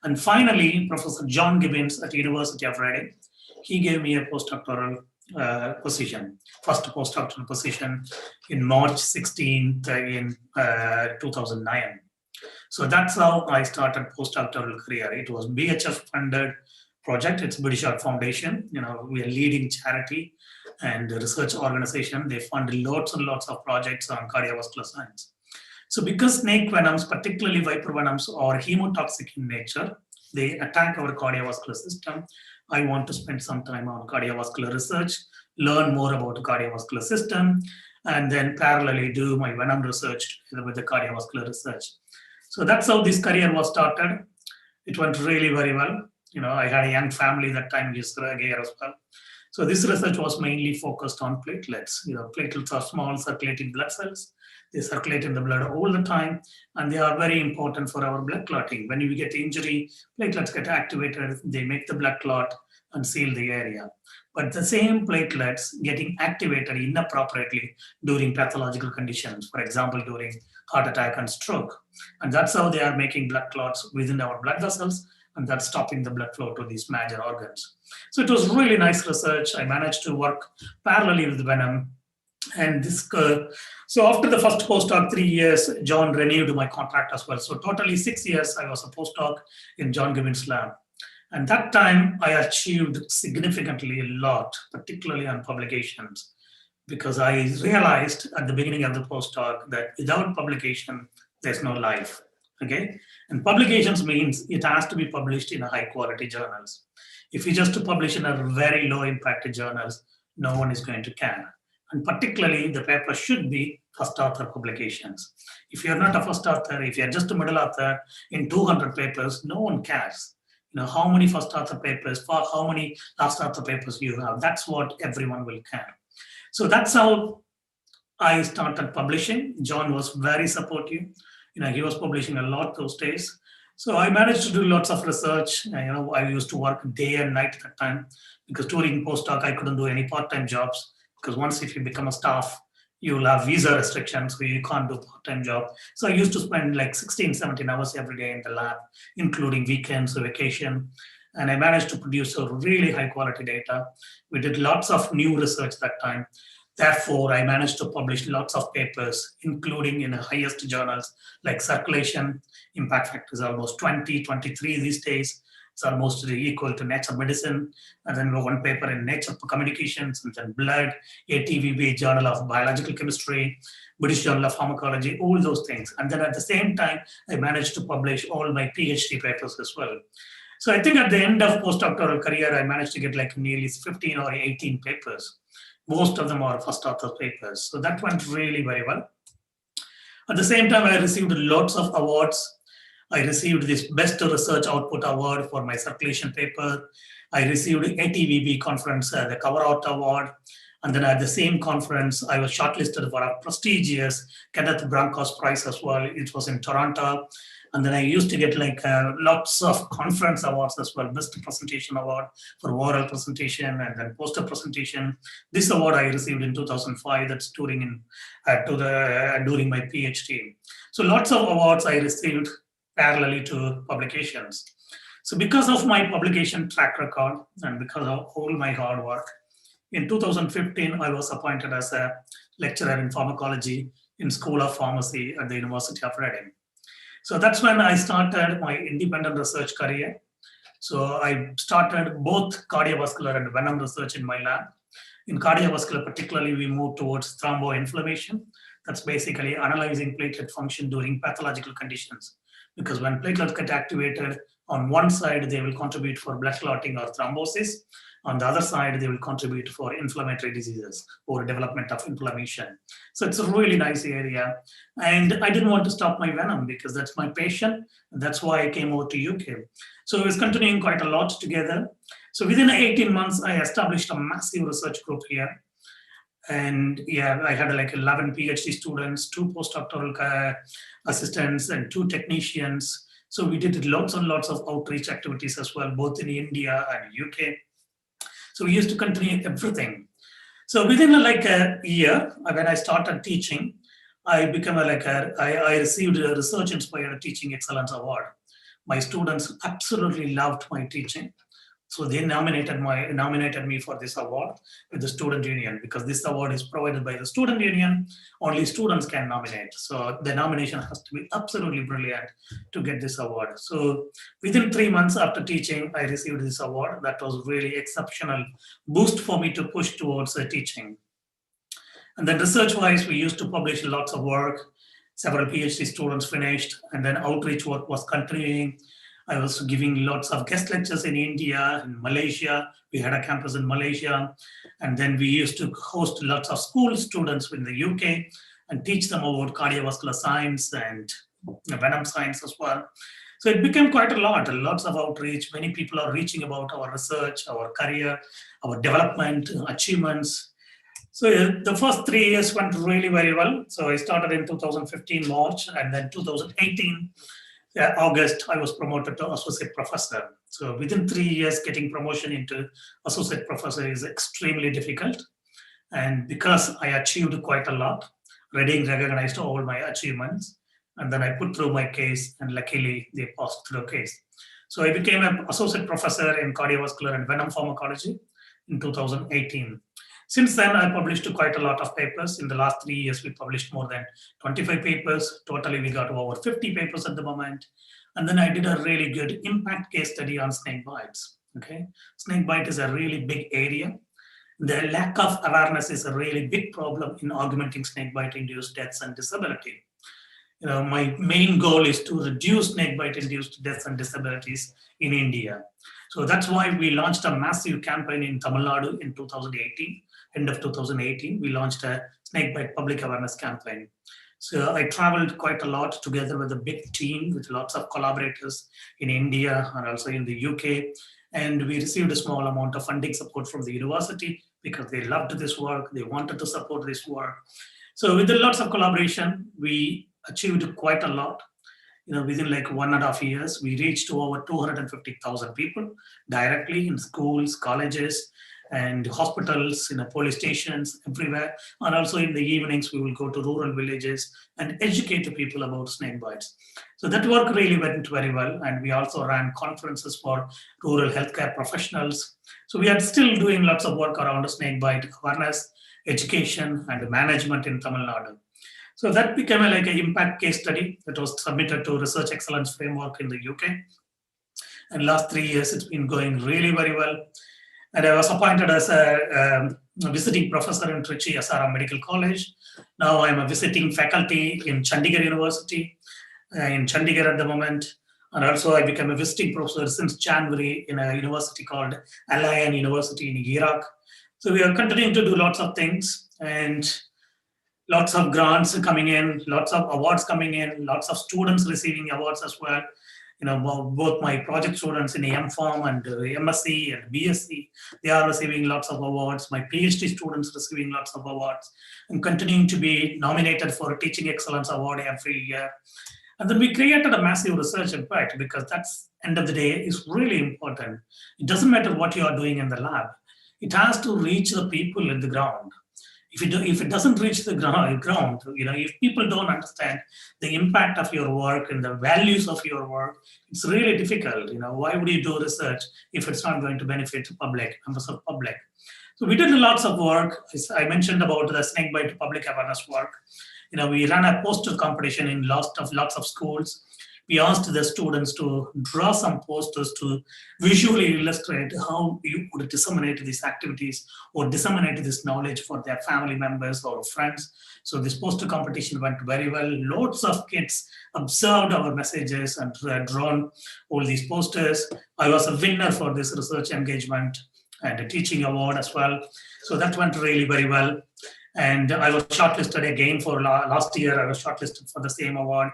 And finally, Professor John Gibbons at University of Reading, he gave me a postdoctoral position, first postdoctoral position in March 16th in 2009. So that's how I started postdoctoral career. It was BHF funded project. It's British Heart Foundation. We are leading charity and research organization. They fund lots and lots of projects on cardiovascular science. So because snake venoms, particularly viper venoms, are hemotoxic in nature, they attack our cardiovascular system. I want to spend some time on cardiovascular research, learn more about the cardiovascular system, and then parallelly do my venom research together with the cardiovascular research. So that's how this career was started. It went really very well. I had a young family that time here as well. So this research was mainly focused on platelets. Platelets are small circulating blood cells. They circulate in the blood all the time, and they are very important for our blood clotting. When you get injury, platelets get activated, they make the blood clot and seal the area. But the same platelets getting activated inappropriately during pathological conditions, for example, during heart attack and stroke. And that's how they are making blood clots within our blood vessels, and that's stopping the blood flow to these major organs. So it was really nice research. I managed to work parallelly with Venom. And this, so after the first postdoc, 3 years, John renewed my contract as well. So totally 6 years, I was a postdoc in John Gibbons' lab. And that time, I achieved significantly a lot, particularly on publications, because I realized at the beginning of the postdoc that without publication, there's no life. Okay, and publications means it has to be published in a high quality journals. If you just publish in a very low impact journals, no one is going to care. And particularly, the paper should be first author publications. If you're not a first author, if you're just a middle author in 200 papers, no one cares. You know, how many first author papers, for how many last author papers you have. That's what everyone will care. So that's how I started publishing. John was very supportive. You know, he was publishing a lot those days. So I managed to do lots of research. You know, I used to work day and night at that time because during postdoc, I couldn't do any part-time jobs because once if you become a staff, you'll have visa restrictions, so you can't do part-time job. So I used to spend like 16, 17 hours every day in the lab, including weekends, vacation. And I managed to produce a really high quality data. We did lots of new research that time. Therefore, I managed to publish lots of papers, including in the highest journals like Circulation. Impact factor is almost 20, 23 these days. It's almost equal to Nature Medicine. And then one paper in Nature Communications, and then Blood, ATVB, Journal of Biological Chemistry, British Journal of Pharmacology, all those things. And then at the same time, I managed to publish all my PhD papers as well. So I think at the end of postdoctoral career, I managed to get like nearly 15 or 18 papers. Most of them are first author papers. So that went really very well. At the same time, I received lots of awards. I received this Best Research Output Award for my circulation paper. I received ATVB conference, the Cover Art Award. And then at the same conference, I was shortlisted for a prestigious Kenneth Branca's Prize as well. It was in Toronto. And then I used to get like lots of conference awards as well, Best Presentation Award for oral presentation and then poster presentation. This award I received in 2005, that's during my PhD. So lots of awards I received parallelly to publications. So because of my publication track record and because of all my hard work, in 2015, I was appointed as a lecturer in pharmacology in School of Pharmacy at the University of Reading. So that's when I started my independent research career. So I started both cardiovascular and venom research in my lab. In cardiovascular, particularly, we moved towards thromboinflammation. That's basically analyzing platelet function during pathological conditions. Because when platelets get activated, on one side, they will contribute for blood clotting or thrombosis. On the other side, they will contribute for inflammatory diseases or development of inflammation. So it's a really nice area. And I didn't want to stop my venom because that's my passion. And that's why I came over to UK. So I was continuing quite a lot together. So within 18 months, I established a massive research group here. And yeah, I had like 11 PhD students, 2 postdoctoral assistants, and 2 technicians. So we did lots and lots of outreach activities as well, both in India and UK. So we used to continue everything. So within like a year, when I started teaching, I became I received a Research Inspired Teaching Excellence Award. My students absolutely loved my teaching. So they nominated me for this award with the student union because this award is provided by the student union. Only students can nominate. So the nomination has to be absolutely brilliant to get this award. So within 3 months after teaching, I received this award. That was really exceptional boost for me to push towards teaching. And then research-wise, we used to publish lots of work. Several PhD students finished, and then outreach work was continuing. I was giving lots of guest lectures in India, in Malaysia. We had a campus in Malaysia. And then we used to host lots of school students in the UK and teach them about cardiovascular science and venom science as well. So it became quite a lot, lots of outreach. Many people are reaching about our research, our career, our development, achievements. So the first 3 years went really very well. So I started in 2015 March, and then 2018 August I was promoted to associate professor. So within 3 years, getting promotion into associate professor is extremely difficult. And because I achieved quite a lot, Reading recognized all my achievements, and then I put through my case, and luckily they passed through the case. So I became an associate professor in cardiovascular and venom pharmacology in 2018. Since then, I published quite a lot of papers. In the last 3 years, we published more than 25 papers. Totally, we got over 50 papers at the moment. And then I did a really good impact case study on snake bites. Okay, snake bite is a really big area. The lack of awareness is a really big problem in augmenting snakebite-induced deaths and disability. My main goal is to reduce snakebite-induced deaths and disabilities in India. So that's why we launched a massive campaign in Tamil Nadu in 2018. End of 2018, we launched a snakebite public awareness campaign. So I traveled quite a lot together with a big team with lots of collaborators in India and also in the UK. And we received a small amount of funding support from the university because they loved this work. They wanted to support this work. So with lots of collaboration, we achieved quite a lot. Within like 1.5 years, we reached to over 250,000 people directly in schools, colleges, and hospitals, police stations, everywhere. And also in the evenings, we will go to rural villages and educate the people about snake bites. So that work really went very well. And we also ran conferences for rural healthcare professionals. So we are still doing lots of work around snake bite awareness, education, and management in Tamil Nadu. So that became like an impact case study that was submitted to Research Excellence Framework in the UK. And last 3 years, it's been going really very well. And I was appointed as a visiting professor in Trichy SRM Medical College. Now I'm a visiting faculty in Chandigarh University, in Chandigarh at the moment. And also I became a visiting professor since January in a university called Al-Ain University in Iraq. So we are continuing to do lots of things and lots of grants coming in, lots of awards coming in, lots of students receiving awards as well. Both my project students in MPharm and MSc and BSc, they are receiving lots of awards. My PhD students receiving lots of awards and continuing to be nominated for a Teaching Excellence Award every year. And then we created a massive research impact because that's, end of the day, is really important. It doesn't matter what you are doing in the lab. It has to reach the people in the ground. If it doesn't reach the ground, if people don't understand the impact of your work and the values of your work, it's really difficult. Why would you do research if it's not going to benefit the public, members of public? So we did lots of work. As I mentioned about the snakebite public awareness work. We ran a poster competition in lots of schools. We asked the students to draw some posters to visually illustrate how you would disseminate these activities or disseminate this knowledge for their family members or friends. So this poster competition went very well. Lots of kids observed our messages and drawn all these posters. I was a winner for this research engagement and a teaching award as well. So that went really very well. And I was shortlisted again for last year. I was shortlisted for the same award.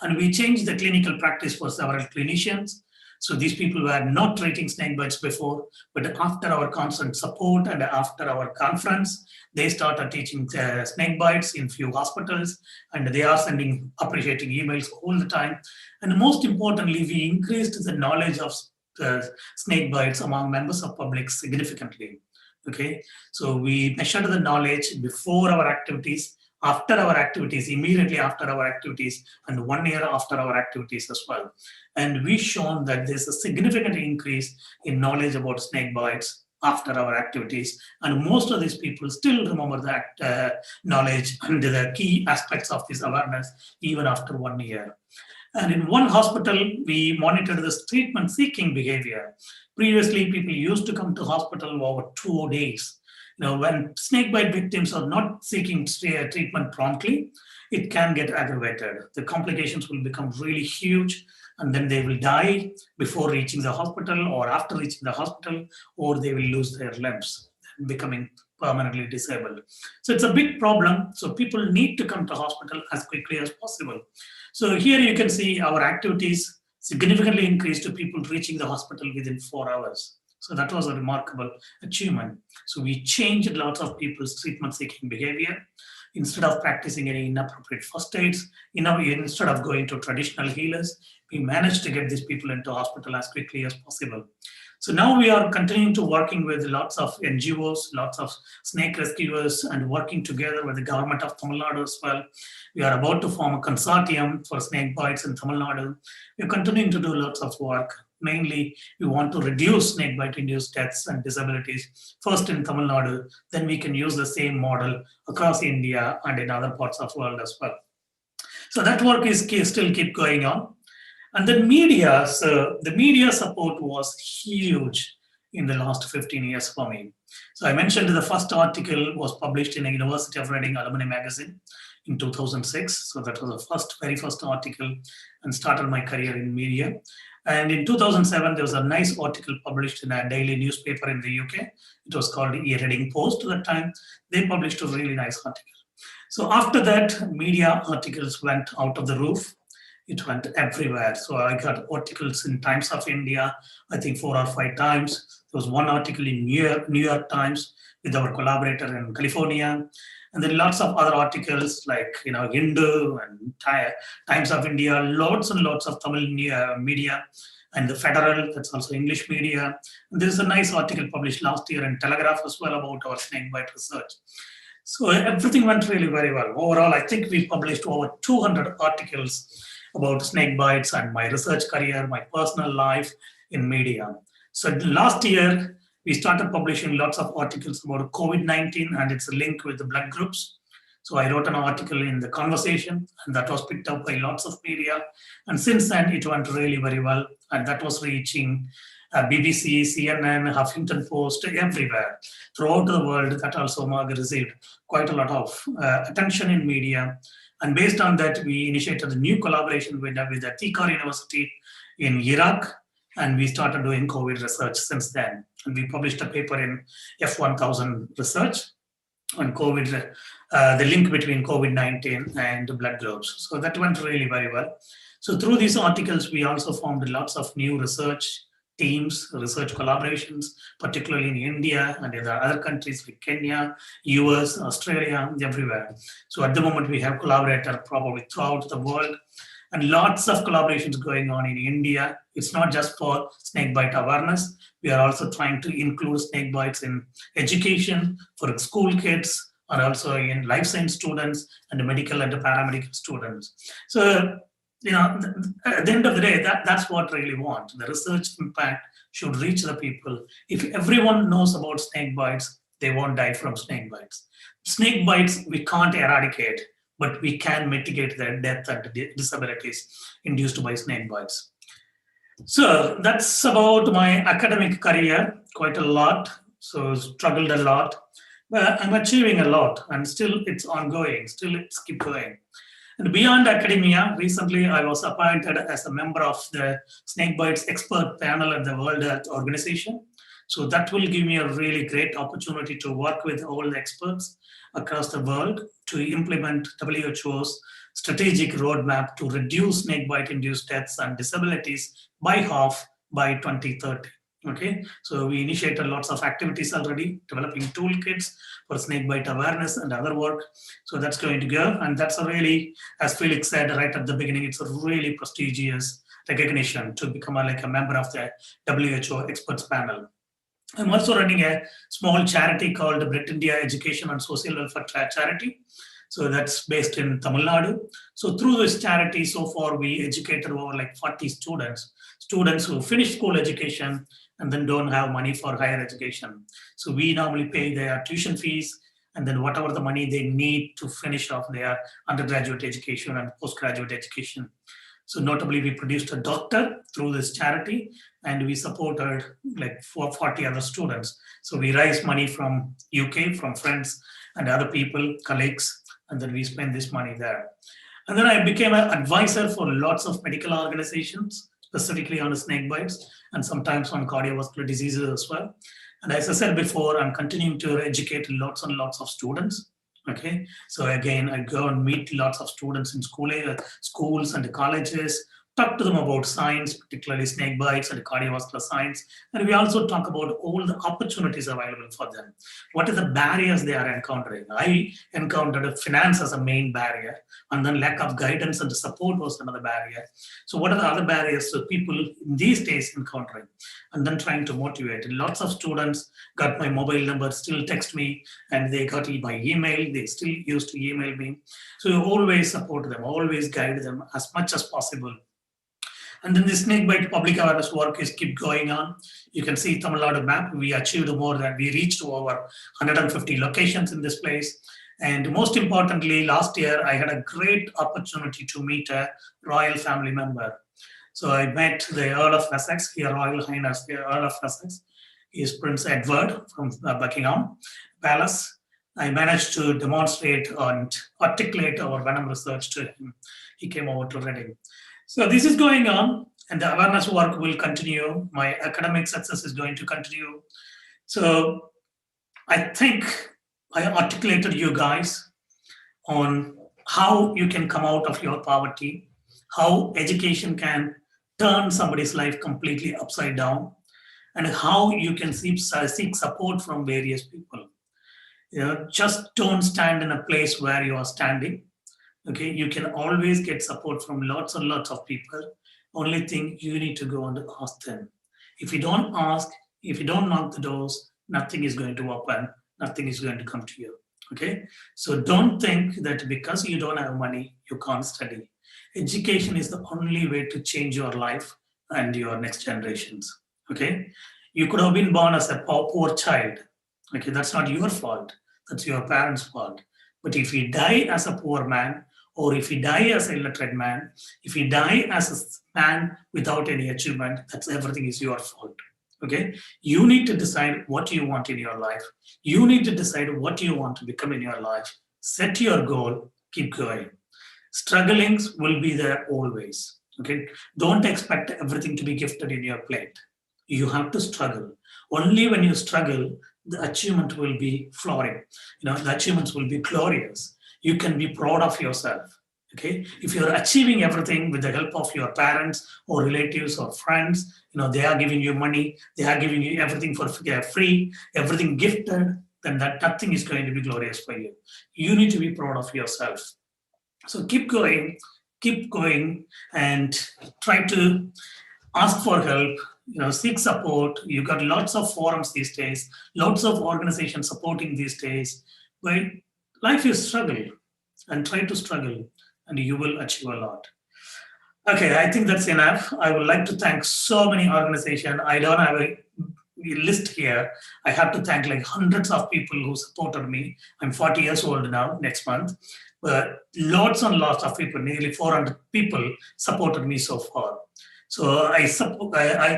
And we changed the clinical practice for several clinicians. So these people were not treating snake bites before, but after our constant support and after our conference, they started teaching snake bites in few hospitals, and they are sending appreciating emails all the time. And most importantly, we increased the knowledge of snake bites among members of public significantly. Okay, so we measured the knowledge before our activities, after our activities, immediately after our activities, and 1 year after our activities as well. And we shown that there's a significant increase in knowledge about snake bites after our activities. And most of these people still remember that knowledge and the key aspects of this awareness even after 1 year. And in one hospital, we monitored this treatment seeking behavior. Previously, people used to come to hospital over 2 days. When snakebite victims are not seeking treatment promptly, it can get aggravated. The complications will become really huge, and then they will die before reaching the hospital or after reaching the hospital, or they will lose their limbs, becoming permanently disabled. So it's a big problem. So people need to come to hospital as quickly as possible. So here you can see our activities significantly increased to people reaching the hospital within 4 hours. So that was a remarkable achievement. So we changed lots of people's treatment-seeking behavior. Instead of practicing any inappropriate first aids, instead of going to traditional healers, we managed to get these people into hospital as quickly as possible. So now we are continuing to working with lots of NGOs, lots of snake rescuers, and working together with the government of Tamil Nadu as well. We are about to form a consortium for snake bites in Tamil Nadu. We are continuing to do lots of work. Mainly, we want to reduce snake bite-induced deaths and disabilities first in Tamil Nadu. Then we can use the same model across India and in other parts of the world as well. So that work is still keep going on. And then media, so the media support was huge in the last 15 years for me. So I mentioned the first article was published in a University of Reading alumni magazine in 2006. So that was the very first article and started my career in media. And in 2007, there was a nice article published in a daily newspaper in the UK. It was called the Reading Post at that time. They published a really nice article. So after that, media articles went out of the roof. It went everywhere. So I got articles in Times of India, I think 4 or 5 times. There was one article in New York Times with our collaborator in California. And then lots of other articles like, Hindu and Times of India, lots and lots of Tamil media, and the Federal, that's also English media. And there's a nice article published last year in Telegraph as well about our snakebite research. So everything went really very well. Overall, I think we published over 200 articles about snake bites and my research career, my personal life in media. So last year, we started publishing lots of articles about COVID-19 and its link with the blood groups. So I wrote an article in The Conversation, and that was picked up by lots of media. And since then, it went really very well. And that was reaching BBC, CNN, Huffington Post, everywhere. Throughout the world, that also received quite a lot of attention in media. And based on that, we initiated a new collaboration with the Tikar University in Iraq, and we started doing COVID research since then. And we published a paper in F1000 Research on COVID, the link between COVID-19 and blood groups. So that went really very well. So through these articles, we also formed lots of new research teams, research collaborations, particularly in India and in the other countries like Kenya, US, Australia, everywhere. So at the moment, we have collaborators probably throughout the world and lots of collaborations going on in India. It's not just for snakebite awareness. We are also trying to include snakebites in education for school kids and also in life science students and medical and paramedical students. So at the end of the day, that's what I really want. The research impact should reach the people. If everyone knows about snake bites, they won't die from snake bites. Snake bites, we can't eradicate, but we can mitigate their death and disabilities induced by snake bites. So that's about my academic career, quite a lot. So struggled a lot, but I'm achieving a lot and still it's ongoing, still it's keep going. And beyond academia, recently I was appointed as a member of the Snakebites expert panel at the World Health Organization. So that will give me a really great opportunity to work with all the experts across the world to implement WHO's strategic roadmap to reduce snakebite-induced deaths and disabilities by half by 2030. Okay, so we initiated lots of activities already, developing toolkits for snakebite awareness and other work. So that's going to go. And that's a really, as Felix said right at the beginning, it's a really prestigious recognition to become like a member of the WHO experts panel. I'm also running a small charity called Brit India Education and Social Welfare Charity. So that's based in Tamil Nadu. So through this charity, so far we educated over like 40 students who finish school education and then don't have money for higher education. So we normally pay their tuition fees and then whatever the money they need to finish off their undergraduate education and postgraduate education. So notably, we produced a doctor through this charity and we supported like 40 other students. So we raised money from UK, from friends and other people, colleagues, and then we spend this money there. And then I became an advisor for lots of medical organizations, specifically on the snake bites and sometimes on cardiovascular diseases as well. And as I said before, I'm continuing to educate lots and lots of students. Okay, so again, I go and meet lots of students in schools and colleges, talk to them about science, particularly snake bites and cardiovascular science. And we also talk about all the opportunities available for them. What are the barriers they are encountering? I encountered finance as a main barrier, and then lack of guidance and support was another barrier. So, what are the other barriers that people in these days encountering? And then trying to motivate. And lots of students got my mobile number, still text me, and they got my email. They still used to email me. So, you always support them, always guide them as much as possible. And then the snakebite public awareness work is keep going on. You can see Tamil Nadu map. We achieved more than we reached over 150 locations in this place. And most importantly, last year I had a great opportunity to meet a royal family member. So I met the Earl of Essex, Your Royal Highness, the Earl of Essex. He is Prince Edward from Buckingham Palace. I managed to demonstrate and articulate our venom research to him. He came over to Reading. So this is going on, and the awareness work will continue. My academic success is going to continue. So I think I articulated you guys on how you can come out of your poverty, how education can turn somebody's life completely upside down, and how you can seek support from various people. Just don't stand in a place where you are standing. Okay, you can always get support from lots and lots of people. Only thing, you need to go and ask them. If you don't ask, if you don't knock the doors, nothing is going to open, nothing is going to come to you. Okay, so don't think that because you don't have money, you can't study. Education is the only way to change your life and your next generations. Okay, you could have been born as a poor child. Okay, that's not your fault, that's your parents' fault. But if you die as a poor man, or if you die as an illiterate man, if you die as a man without any achievement, that's everything is your fault. Okay, you need to decide what you want in your life. You need to decide what you want to become in your life. Set your goal, keep going. Strugglings will be there always. Okay, don't expect everything to be gifted in your plate. You have to struggle. Only when you struggle, the achievement will be flowering. The achievements will be glorious. You can be proud of yourself. Okay, if you're achieving everything with the help of your parents or relatives or friends, they are giving you money, they are giving you everything for free, everything gifted, then that nothing is going to be glorious for you. You need to be proud of yourself. So keep going, and try to ask for help. Seek support. You got lots of forums these days, lots of organizations supporting these days. But life is struggle, and try to struggle, and you will achieve a lot. Okay, I think that's enough. I would like to thank so many organizations. I don't have a list here. I have to thank like hundreds of people who supported me. I'm 40 years old now, next month. But lots and lots of people, nearly 400 people supported me so far. So I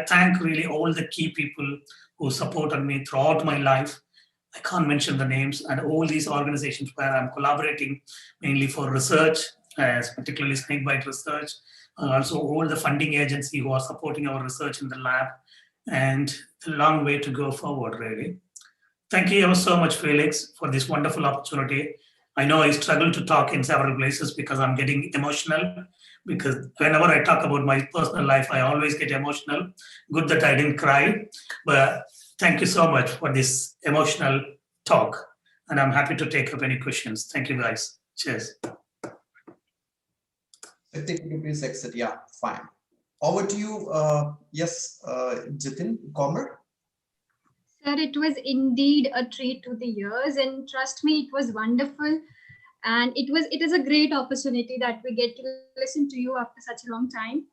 thank really all the key people who supported me throughout my life. I can't mention the names, and all these organizations where I'm collaborating mainly for research, particularly snakebite research, also all the funding agency who are supporting our research in the lab, and a long way to go forward, really. Thank you ever so much, Felix, for this wonderful opportunity. I know I struggle to talk in several places because I'm getting emotional, because whenever I talk about my personal life, I always get emotional. Good that I didn't cry, but thank you so much for this emotional talk, and I'm happy to take up any questions. Thank you, guys. Cheers. I think you please exit. Yeah, fine. Over to you. Yes, Jitin, Comrade. Sir, it was indeed a treat to the ears, and trust me, it was wonderful. And it is a great opportunity that we get to listen to you after such a long time.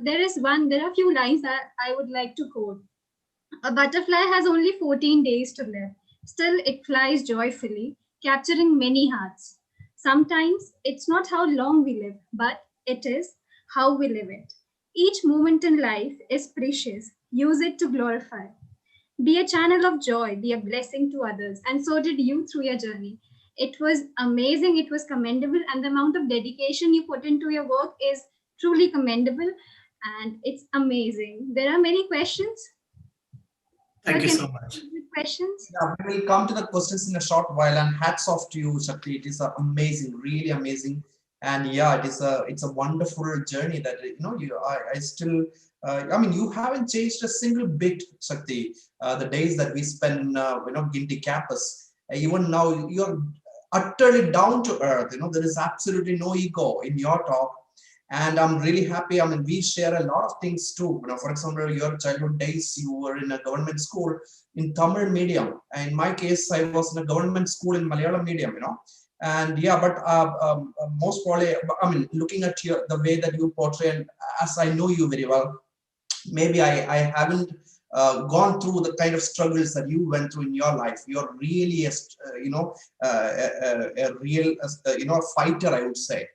There are a few lines that I would like to quote. A butterfly has only 14 days to live. Still, it flies joyfully, capturing many hearts. Sometimes it's not how long we live, but it is how we live it. Each moment in life is precious. Use it to glorify. Be a channel of joy, be a blessing to others. And so did you through your journey. It was amazing, it was commendable, and the amount of dedication you put into your work is truly commendable, and it's amazing. There are many questions. Thank you so much. Questions? Yeah, we will come to the questions in a short while, and hats off to you, Shakti. It is amazing, really amazing. And yeah, it's a wonderful journey that I still I mean, you haven't changed a single bit, Shakti. The days that we spend in Ginty campus, even now you're utterly down to earth. There is absolutely no ego in your talk, and I'm really happy. I mean, we share a lot of things too. For example, your childhood days, you were in a government school in Tamil medium. In my case, I was in a government school in Malayalam medium. And yeah, but most probably, I mean, looking at the way that you portray, and as I know you very well, maybe I haven't gone through the kind of struggles that you went through in your life. You're really a real fighter, I would say.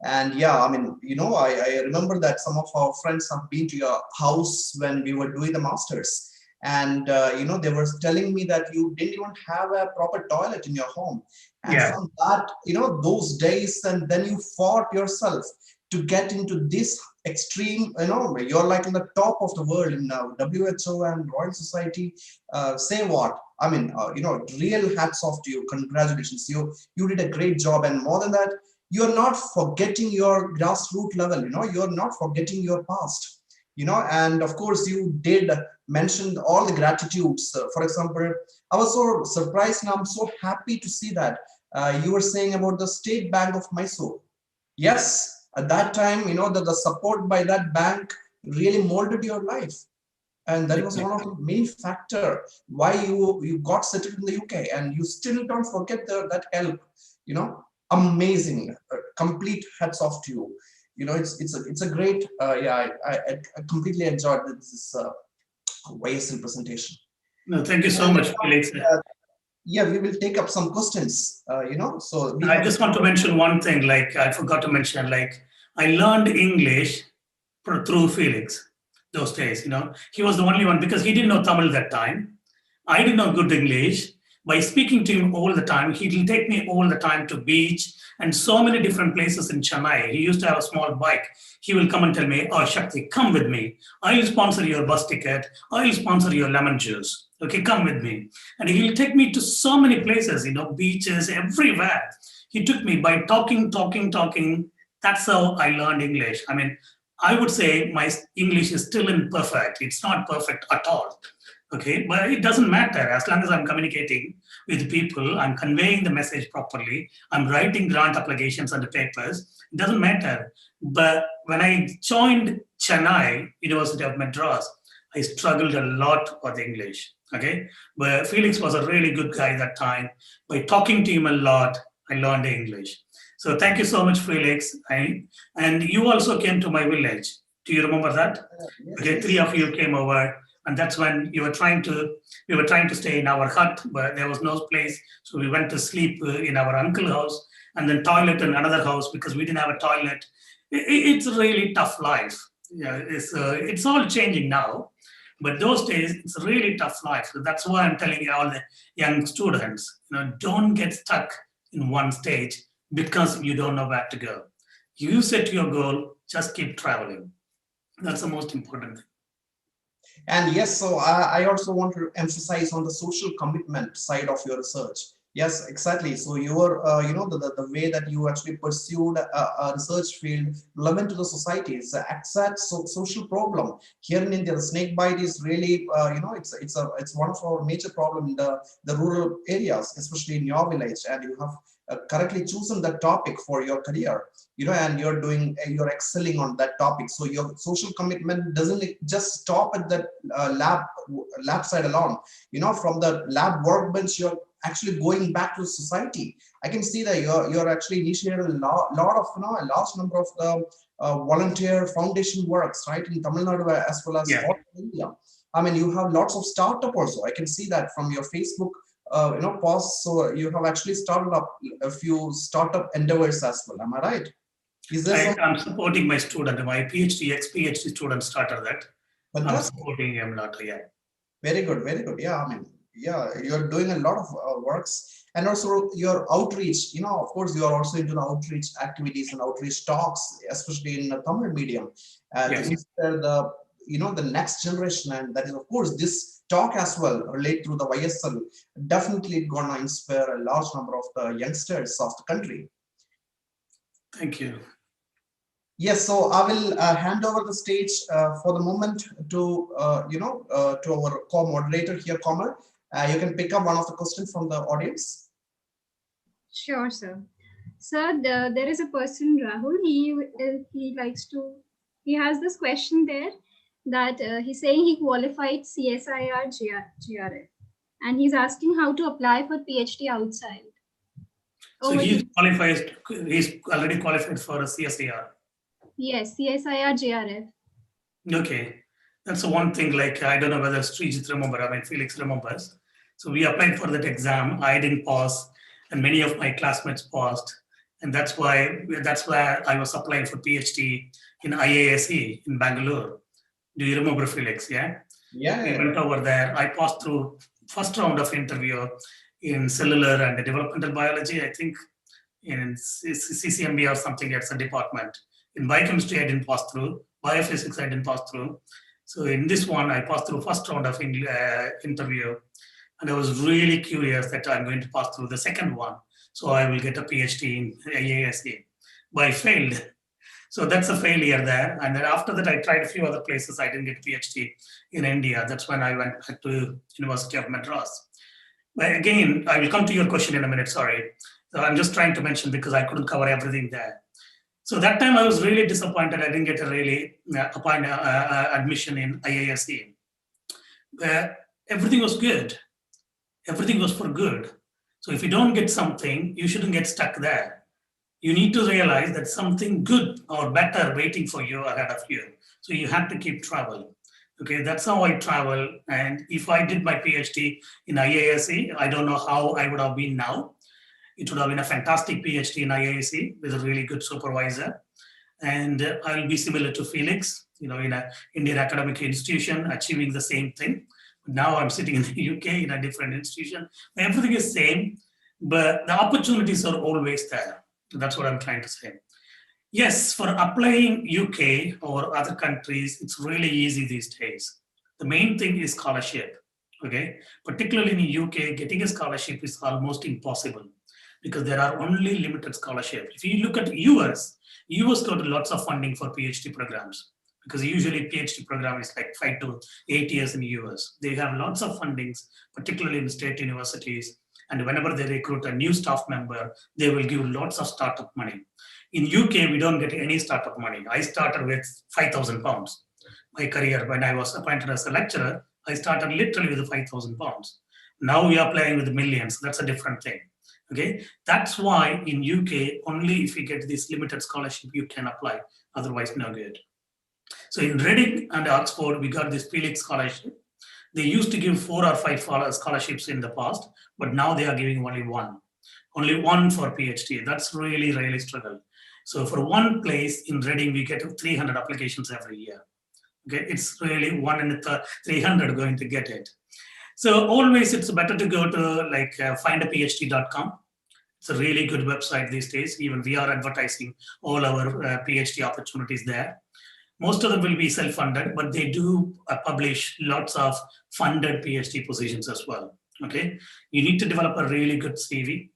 And yeah, I mean, I remember that some of our friends have been to your house when we were doing the masters, and they were telling me that you didn't even have a proper toilet in your home. And Yeah. from that, those days, and then you fought yourself to get into this extreme. You're like in the top of the world in WHO and Royal Society. Say what? I mean, real hats off to you. Congratulations. You did a great job. And more than that, you're not forgetting your grassroots level. You're not forgetting your past. And of course, you did mention all the gratitudes. For example, I was so surprised, and I'm so happy to see that you were saying about the State Bank of Mysore. Yes, at that time, that the support by that bank really molded your life. And that was one of the main factor why you got settled in the UK, and you still don't forget that help. Amazing, complete hats off to you. It's a great I completely enjoyed this YSL presentation. No, thank you so And much, Felix. yeah, we will take up some questions. So we I have. just want to mention one thing, like I forgot to mention, like I learned English through Felix those days. He was the only one because he didn't know Tamil that time. I didn't know good English. By speaking to him all the time, he will take me all the time to beach and so many different places in Chennai. He used to have a small bike. He will come and tell me, "Oh, Shakti, come with me. I'll sponsor your bus ticket. I'll sponsor your lemon juice. Okay, come with me." And he will take me to so many places, beaches, everywhere. He took me by talking, talking, talking. That's how I learned English. I mean, I would say my English is still imperfect. It's not perfect at all. Okay, but it doesn't matter as long as I'm communicating with people, I'm conveying the message properly, I'm writing grant applications on the papers. It doesn't matter. But when I joined Chennai, University of Madras, I struggled a lot with English. Okay, but Felix was a really good guy that time. By talking to him a lot, I learned English. So thank you so much, Felix. And you also came to my village. Do you remember that? Yes, Okay, three yes. of you came over, and that's when we were trying to stay in our hut, but there was no place, so we went to sleep in our uncle's house, and then toilet in another house because we didn't have a toilet. It's a really tough life. Yeah, it's all changing now, but those days it's a really tough life. So that's why I'm telling you, all the young students, don't get stuck in one stage because you don't know where to go. You set your goal, just keep traveling. That's the most important thing. And yes, so I also want to emphasize on the social commitment side of your research. Yes, exactly. So your, the way that you actually pursued a research field relevant to the society is the exact social problem here in India. The snake bite is really, it's one of our major problem in the rural areas, especially in your village, and you have correctly chosen that topic for your career. And you're excelling on that topic. So your social commitment doesn't just stop at the lab side alone. From the lab workbench, you're actually going back to society. I can see that you're actually initiated a lot of a large number of the volunteer foundation works, right, in Tamil Nadu as well as Yeah. all India. I mean, you have lots of startup also. I can see that from your Facebook posts. So you have actually started up a few startup endeavors as well. Am I right? Is there some I'm supporting my student, my PhD, ex-PhD student started that. I'm fantastic? supporting him a lot, yeah. Very good, very good. Yeah, I mean, yeah, you're doing a lot of works, and also your outreach. Of course, you are also into the outreach activities and outreach talks, especially in the Tamil medium, to Yes. inspire the next generation. And that is, of course, this talk as well relate to the YSL. Definitely gonna inspire a large number of the youngsters of the country. Thank you. Yes, so I will hand over the stage for the moment to to our co-moderator here, Komal. You can pick up one of the questions from the audience. Sure, sir. Sir, there is a person, Rahul. He likes to. He has this question there that he's saying he qualified CSIR GRF, and he's asking how to apply for PhD outside. So Over to he's you. qualified. He's already qualified for a CSIR. Yes, CSIR GRF. Okay, that's the one thing. Like I don't know whether Srijit remember. I mean, Felix remembers. So we applied for that exam. I didn't pass, and many of my classmates passed, and that's why I was applying for PhD in IASE in Bangalore. Do you remember Felix? Yeah, Yeah, we yeah, went over there. I passed through first round of interview in cellular and developmental biology. I think in CCMB or something. It's a department. In biochemistry, I didn't pass through. Biophysics, I didn't pass through. So in this one, I passed through first round of interview, and I was really curious that I'm going to pass through the second one, so I will get a PhD in IASA. But I failed, so that's a failure there. And then after that, I tried a few other places. I didn't get a PhD in India. That's when I went back to University of Madras. But again, I will come to your question in a minute. Sorry. So I'm just trying to mention because I couldn't cover everything there. So that time I was really disappointed. I didn't get a really admission in IASE. Everything was good. Everything was for good. So if you don't get something, you shouldn't get stuck there. You need to realize that something good or better waiting for you ahead of you. So you have to keep travel. Okay, that's how I travel. And if I did my PhD in IASE, I don't know how I would have been now. It would have been a fantastic PhD in IASE with a really good supervisor. And I'll be similar to Felix, in an Indian academic institution, achieving the same thing. Now I'm sitting in the UK in a different institution. Everything is same, but the opportunities are always there. That's what I'm trying to say. Yes, for applying UK or other countries, it's really easy these days. The main thing is scholarship. Okay, particularly in UK, getting a scholarship is almost impossible because there are only limited scholarships. If you look at US got lots of funding for PhD programs because usually PhD program is like 5 to 8 years in the US. They have lots of fundings, particularly in state universities. And whenever they recruit a new staff member, they will give lots of startup money. In UK, we don't get any startup money. I started with £5,000. My career, when I was appointed as a lecturer, I started literally with £5,000. Now we are playing with millions. That's a different thing. Okay, that's why in UK, only if you get this limited scholarship, you can apply. Otherwise, no good. So in Reading and Oxford, we got this Felix scholarship. They used to give 4 or 5 scholarships in the past, but now they are giving only one for PhD. That's really, really struggle. So for one place in Reading, we get 300 applications every year. Okay, it's really 1 in 300 going to get it. So always it's better to go to like findaphd.com. It's a really good website these days. Even we are advertising all our PhD opportunities there. Most of them will be self-funded, but they do publish lots of funded PhD positions as well. Okay, you need to develop a really good CV.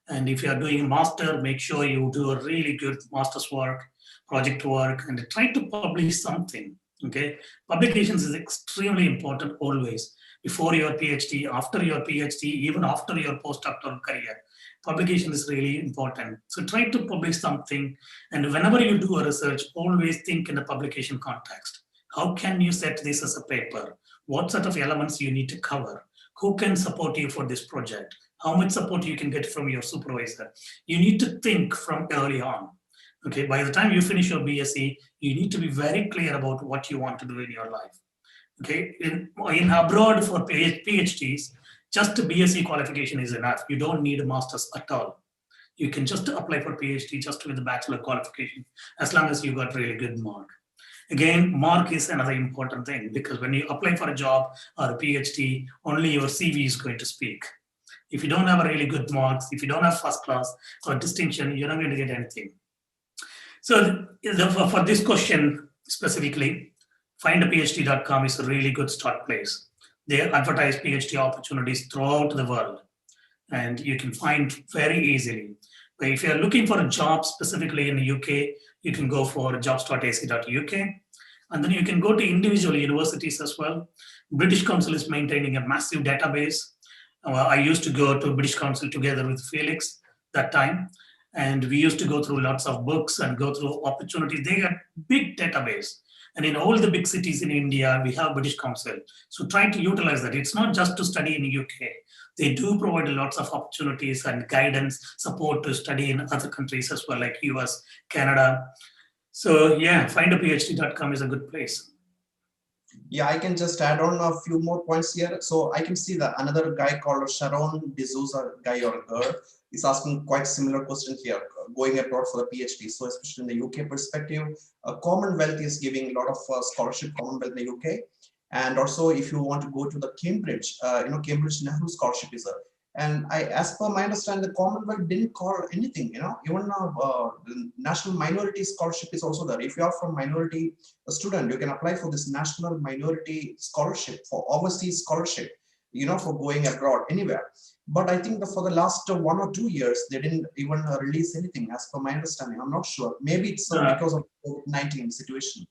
And if you are doing a master, make sure you do a really good master's work, project work, and try to publish something. Okay, publications is extremely important always. Before your PhD, after your PhD, even after your postdoctoral career, publication is really important. So try to publish something. And whenever you do a research, always think in the publication context. How can you set this as a paper? What sort of elements you need to cover? Who can support you for this project? How much support you can get from your supervisor? You need to think from early on. Okay, by the time you finish your BSc, you need to be very clear about what you want to do in your life. Okay, in abroad for PhDs, just a BSc qualification is enough. You don't need a master's at all. You can just apply for PhD just with a bachelor qualification, as long as you got really good mark. Again, mark is another important thing because when you apply for a job or a PhD, only your CV is going to speak. If you don't have a really good marks, if you don't have first class or distinction, you're not going to get anything. So for this question specifically, findaphd.com is a really good start place. They advertise PhD opportunities throughout the world, and you can find very easily. If you're looking for a job specifically in the UK, you can go for jobs.ac.uk. And then you can go to individual universities as well. British Council is maintaining a massive database. I used to go to British Council together with Felix that time. And we used to go through lots of books and go through opportunities. They got big database. And in all the big cities in India, we have British Council. So try to utilize that. It's not just to study in the UK. They do provide lots of opportunities and guidance, support to study in other countries as well, like US, Canada. So yeah, findaphd.com is a good place. Yeah, I can just add on a few more points here. So I can see that another guy called Sharon D'Souza, guy or girl, is asking quite similar question here, going abroad for the PhD. So especially in the UK perspective, Commonwealth is giving a lot of scholarship, Commonwealth in the UK. And also if you want to go to the Cambridge, Cambridge Nehru Scholarship is a, and as per my understanding, the Commonwealth didn't call anything, even the National Minority Scholarship is also there. If you are from minority student, you can apply for this National Minority Scholarship for overseas scholarship, for going abroad anywhere. But I think that for the last 1 or 2 years, they didn't even release anything as per my understanding. I'm not sure. Maybe it's because of COVID-19 situation.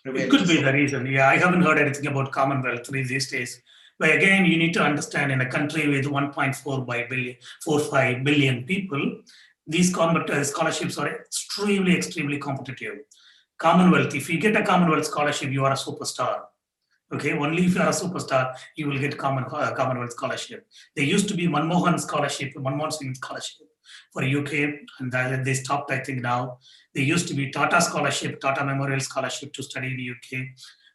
It could be the reason. Yeah, I haven't heard anything about Commonwealth these days. But again, you need to understand in a country with 1.45 billion people, these scholarships are extremely, extremely competitive. Commonwealth, if you get a Commonwealth scholarship, you are a superstar. Okay, only if you are a superstar, you will get Commonwealth scholarship. There used to be Manmohan Singh scholarship for UK, and they stopped, I think now. There used to be Tata scholarship, Tata Memorial scholarship to study in the UK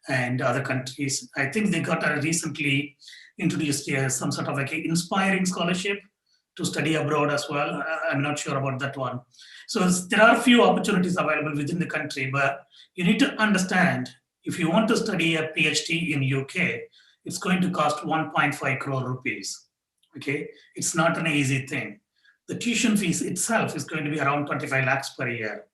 and other countries. I think they got recently introduced some sort of like an inspiring scholarship to study abroad as well. I'm not sure about that one. So there are a few opportunities available within the country, but you need to understand if you want to study a PhD in UK, it's going to cost 1.5 crore rupees. Okay, it's not an easy thing. The tuition fees itself is going to be around 25 lakhs per year,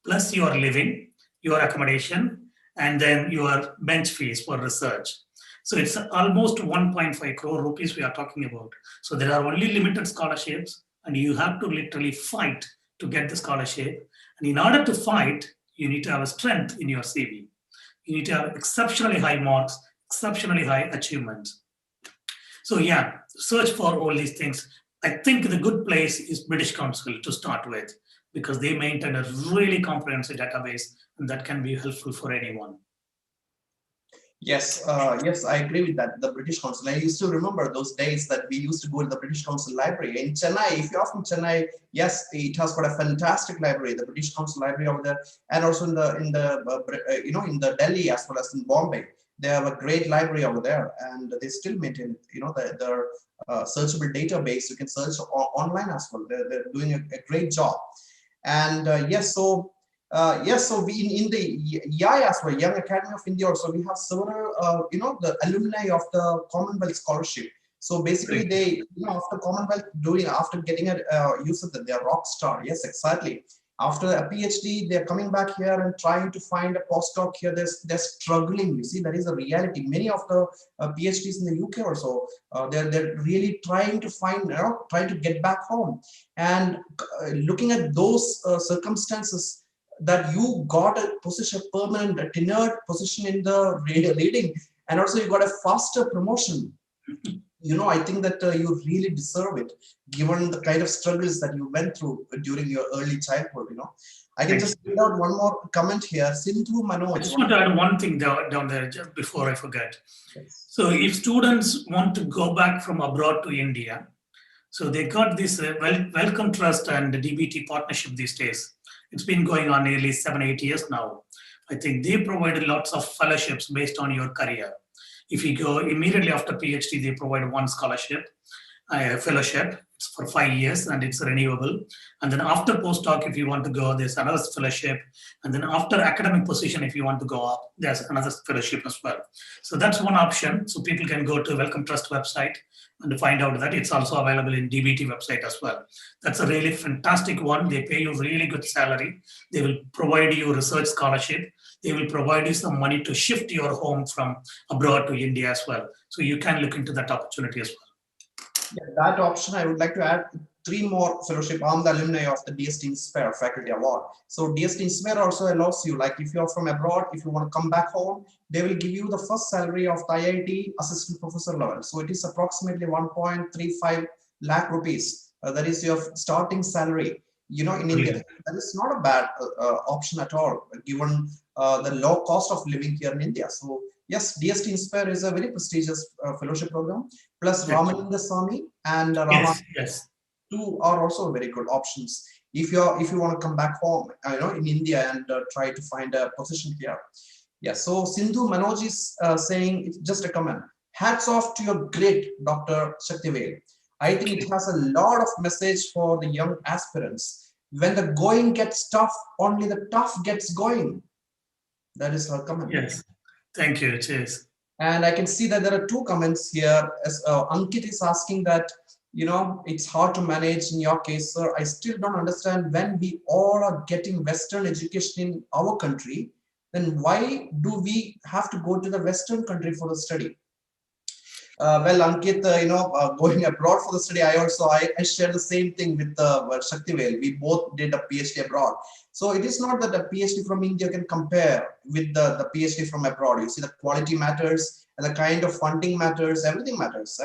plus your living, your accommodation, and then your bench fees for research. So it's almost 1.5 crore rupees we are talking about. So there are only limited scholarships, and you have to literally fight to get the scholarship. And in order to fight, you need to have a strength in your CV. You need to have exceptionally high marks, exceptionally high achievements. So yeah, search for all these things. I think the good place is British Council to start with, because they maintain a really comprehensive database, and that can be helpful for anyone. Yes, yes, I agree with that. The British Council. I used to remember those days that we used to go to the British Council library in Chennai. If you're from Chennai, yes, it has got a fantastic library, the British Council library over there, and also in the Delhi as well as in Bombay. They have a great library over there, and they still maintain, their searchable database. You can search online as well. They're doing a great job. And yes, so so we in the YAI as well, Young Academy of India also, we have several, the alumni of the Commonwealth Scholarship. So basically they, after Commonwealth after getting a use of that, they're rock star. Yes, exactly. After a PhD, they're coming back here and trying to find a postdoc here. They're struggling. You see, that is a reality. Many of the PhDs in the UK also, they're really trying to find, trying to get back home. And looking at those circumstances, that you got a position, permanent, a tenured position in the reading, and also you got a faster promotion. I think that you really deserve it, given the kind of struggles that you went through during your early childhood. I can just read out one more comment here. Sindhu Manoj. I just want to add one thing down there just before I forget. Yes. So if students want to go back from abroad to India, so they got this Welcome Trust and the DBT partnership these days. It's been going on nearly 7-8 years now. I think they provided lots of fellowships based on your career. If you go immediately after PhD, they provide one scholarship, fellowship. It's for 5 years and it's renewable. And then after postdoc, if you want to go, there's another fellowship. And then after academic position, if you want to go up, there's another fellowship as well. So that's one option. So people can go to Welcome Trust website and find out that it's also available in DBT website as well. That's a really fantastic one. They pay you really good salary. They will provide you research scholarship. They will provide you some money to shift your home from abroad to India as well. So you can look into that opportunity as well. Yeah, that option I would like to add three more fellowship. I'm the alumni of the DST Inspire Faculty Award. So DST Inspire also allows you, like if you're from abroad, if you want to come back home, they will give you the first salary of the IIT assistant professor level. So it is approximately 1.35 lakh rupees. That is your starting salary, in India. That is not a bad option at all, given the low cost of living here in India. So yes, DST Inspire is a very prestigious fellowship program. Plus Ramananda Swami and Raman Yes. two are also very good options if you want to come back home, in India and try to find a position here. Yeah. So Sindhu Manoj is saying, it's just a comment. Hats off to your great Dr. Sakthivel. I think it has a lot of message for the young aspirants. When the going gets tough, only the tough gets going. That is her comment. Yes. Thank you. Cheers. And I can see that there are two comments here. As Ankit is asking that, it's hard to manage in your case, sir. I still don't understand, when we all are getting Western education in our country, then why do we have to go to the Western country for the study? Well, Ankit, going abroad for the study, I share the same thing with Sakthivel. We both did a PhD abroad. So it is not that a PhD from India can compare with the PhD from abroad. You see, the quality matters, and the kind of funding matters, everything matters.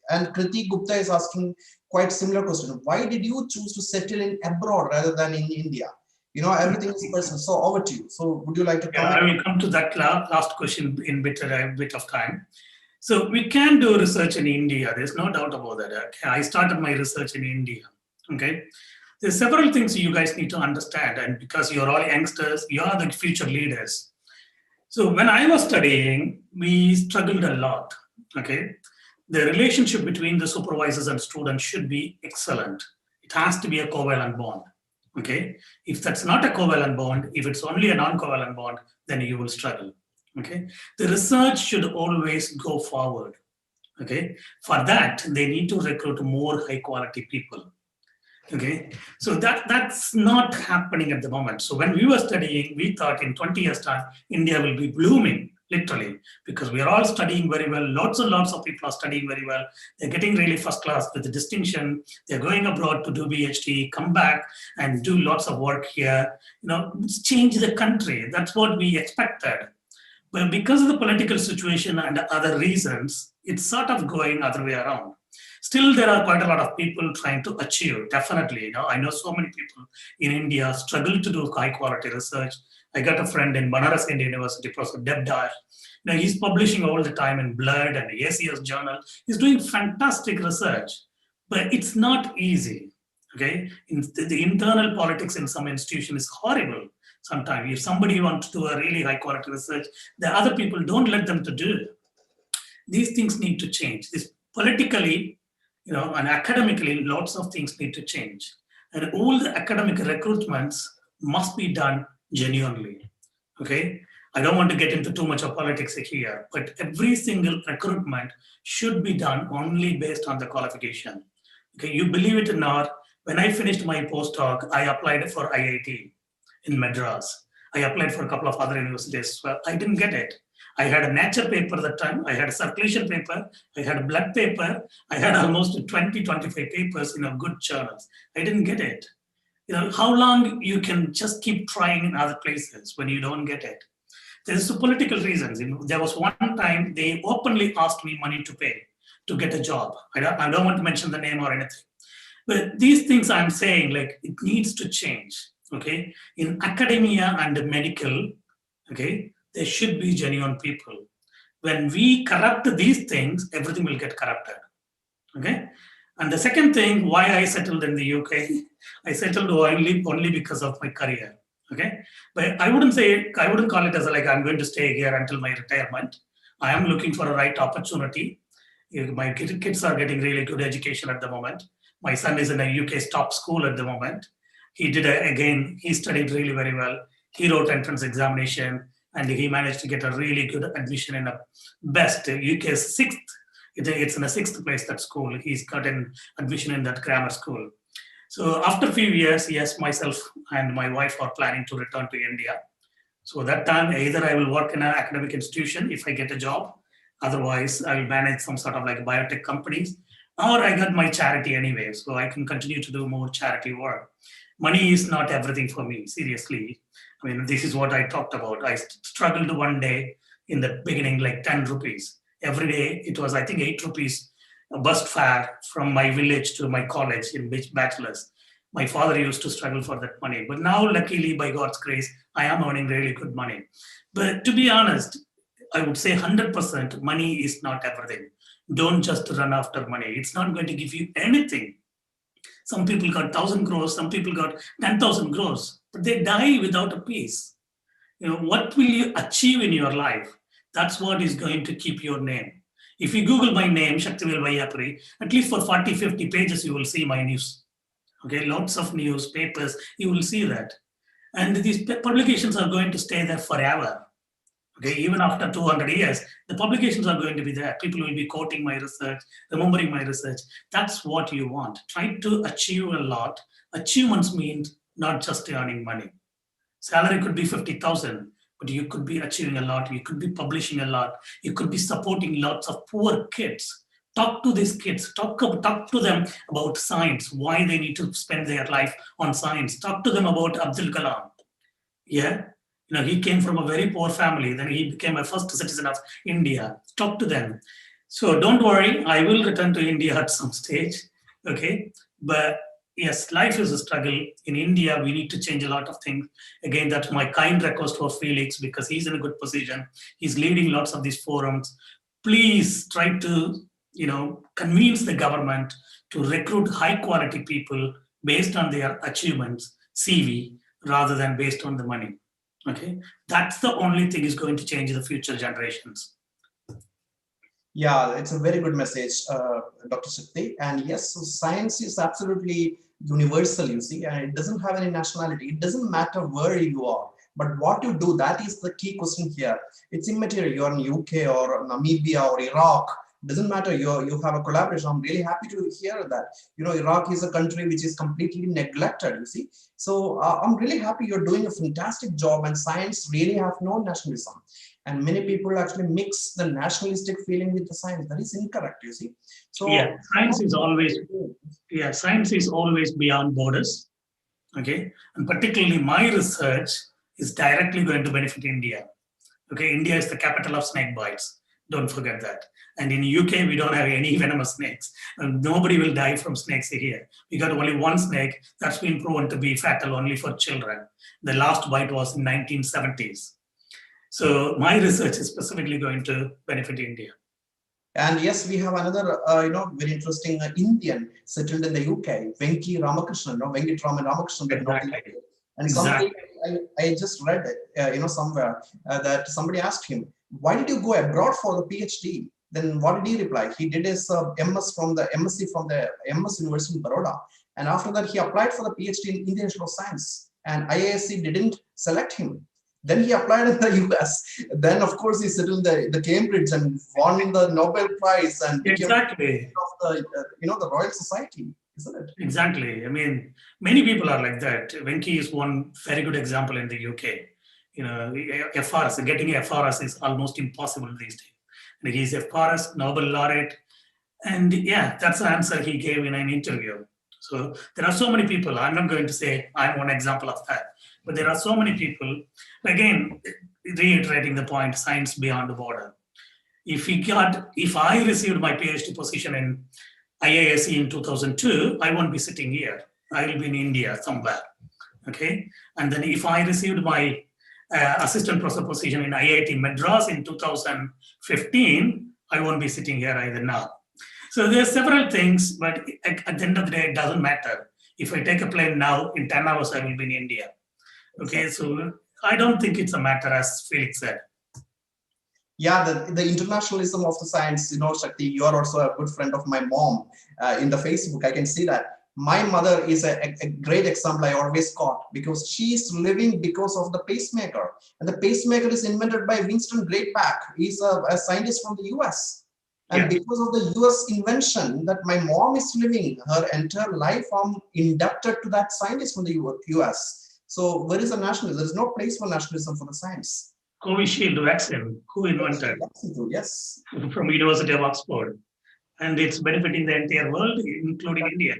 And Kriti Gupta is asking quite similar question. Why did you choose to settle in abroad rather than in India? Everything is personal. So over to you. So would you like to comment? I will come to that last question in a bit of time. So we can do research in India. There's no doubt about that. Okay? I started my research in India. Okay. There's several things you guys need to understand, and because you're all youngsters, you are the future leaders. So when I was studying, we struggled a lot. Okay. The relationship between the supervisors and students should be excellent. It has to be a covalent bond. Okay. If that's not a covalent bond, if it's only a non-covalent bond, then you will struggle. Okay. The research should always go forward. Okay. For that, they need to recruit more high quality people. Okay. So that's not happening at the moment. So when we were studying, we thought in 20 years time, India will be blooming, literally, because we are all studying very well. Lots and lots of people are studying very well. They're getting really first class with the distinction. They're going abroad to do PhD, come back and do lots of work here. Change the country. That's what we expected. But because of the political situation and other reasons, it's sort of going other way around. Still, there are quite a lot of people trying to achieve, definitely. I know so many people in India struggle to do high quality research. I got a friend in Banaras Indian University, Professor Deb Dyer. He's publishing all the time in Blood and the ACS journal. He's doing fantastic research, but it's not easy. Okay, the internal politics in some institution is horrible. Sometimes, if somebody wants to do a really high quality research, the other people don't let them to do it. These things need to change. This politically, and academically, lots of things need to change. And all the academic recruitments must be done genuinely. Okay. I don't want to get into too much of politics here, but every single recruitment should be done only based on the qualification. Okay. You believe it or not, when I finished my postdoc, I applied for IIT in Madras. I applied for a couple of other universities. Well, I didn't get it. I had a nature paper that time. I had a circulation paper. I had a blood paper. I had almost 20, 25 papers in good journals. I didn't get it. How long you can just keep trying in other places when you don't get it? There's political reasons. There was one time they openly asked me money to pay to get a job. I don't want to mention the name or anything. But these things I'm saying, it needs to change. Okay, in academia and medical, okay, there should be genuine people. When we corrupt these things, everything will get corrupted. Okay, and the second thing, why I settled in the UK, I settled only because of my career. Okay, but I wouldn't call it as I'm going to stay here until my retirement. I am looking for a right opportunity. My kids are getting really good education at the moment. My son is in a UK's top school at the moment. He studied really very well. He wrote entrance examination and he managed to get a really good admission in a best UK's sixth. It's in a sixth place, that school. He's got an admission in that grammar school. So after a few years, yes, myself and my wife are planning to return to India. So that time, either I will work in an academic institution if I get a job. Otherwise, I will manage some sort of biotech companies. or I got my charity anyway, so I can continue to do more charity work. Money is not everything for me, seriously. I mean, this is what I talked about. I struggled one day in the beginning, like 10 rupees. Every day, it was, I think, 8 rupees a bus fare from my village to my college in which bachelor's. My father used to struggle for that money. But now, luckily, by God's grace, I am earning really good money. But to be honest, I would say 100% money is not everything. Don't just run after money. It's not going to give you anything. Some people got 1,000 crores, some people got 10,000 crores, but they die without a peace. What will you achieve in your life? That's what is going to keep your name. If you Google my name, Sakthivel Vaiyapuri, at least for 40, 50 pages, you will see my news. Okay, lots of newspapers, you will see that. And these publications are going to stay there forever. Okay, even after 200 years, the publications are going to be there. People will be quoting my research, remembering my research. That's what you want. Try to achieve a lot. Achievements mean not just earning money. Salary could be 50,000, but you could be achieving a lot. You could be publishing a lot. You could be supporting lots of poor kids. Talk to these kids. Talk to them about science, why they need to spend their life on science. Talk to them about Abdul Kalam. Yeah, he came from a very poor family. Then he became a first citizen of India. Talk to them. So don't worry, I will return to India at some stage. Okay, but yes, life is a struggle. In India, we need to change a lot of things. Again, that's my kind request for Felix, because he's in a good position. He's leading lots of these forums. Please try to, convince the government to recruit high quality people based on their achievements, CV, rather than based on the money. Okay, that's the only thing is going to change the future generations. Yeah, it's a very good message, Dr. Shakti. And yes, so science is absolutely universal, you see, and it doesn't have any nationality. It doesn't matter where you are, but what you do, that is the key question here. It's immaterial. You're in UK or Namibia or Iraq. Doesn't matter. You have a collaboration. I'm really happy to hear that. Iraq is a country which is completely neglected, you see. So I'm really happy you're doing a fantastic job, and science really have no nationalism. And many people actually mix the nationalistic feeling with the science. That is incorrect, you see. So yeah, science is always beyond borders. Okay, and particularly my research is directly going to benefit India. Okay, India is the capital of snake bites. Don't forget that. And in UK, we don't have any venomous snakes. And nobody will die from snakes here. We got only one snake that's been proven to be fatal only for children. The last bite was in 1970s. So my research is specifically going to benefit India. And yes, we have another, very interesting Indian settled in the UK, Venki Ramakrishnan, Venkitraman Ramakrishnan. Exactly. And somebody, I just read it, somewhere that somebody asked him, why did you go abroad for the PhD? Then what did he reply? He did his MSc from the MS University in Baroda. And after that, he applied for the PhD in Indian Institute of Science. And IISc didn't select him. Then he applied in the US. Then, of course, he settled the Cambridge and won the Nobel Prize and became exactly of the Royal Society, isn't it? Exactly. I mean, many people are like that. Venki is one very good example in the UK. FRS, getting FRS is almost impossible these days. And he's FRS, Nobel laureate. And yeah, that's the answer he gave in an interview. So there are so many people. I'm not going to say I'm one example of that, but there are so many people. Again, reiterating the point, science beyond the border. If I received my PhD position in IISc in 2002, I won't be sitting here. I will be in India somewhere. Okay. And then if I received my assistant professor position in IIT Madras in 2015, I won't be sitting here either now. So there are several things, but at the end of the day, it doesn't matter. If I take a plane now, in 10 hours, I will be in India. Okay, so I don't think it's a matter, as Felix said. Yeah, the internationalism of the science, Shakti, you are also a good friend of my mom in the Facebook. I can see that. My mother is a great example I always quote, because she is living because of the pacemaker. And the pacemaker is invented by Winston Greatback. He's a scientist from the US. And because of the US invention that my mom is living her entire life, I'm inducted to that scientist from the US. So where is the nationalism? There's no place for nationalism for the science. Covishield vaccine, who invented? Yes. From University of Oxford. and it's benefiting the entire world, including India.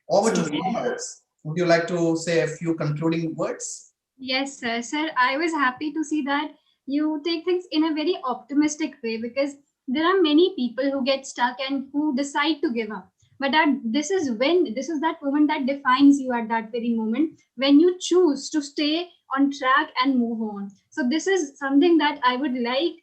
Over to So farmers. Would you like to say a few concluding words? Yes, sir. Sir, I was happy to see that you take things in a very optimistic way, because there are many people who get stuck and who decide to give up. But this is that moment that defines you at that very moment when you choose to stay on track and move on. So this is something that I would like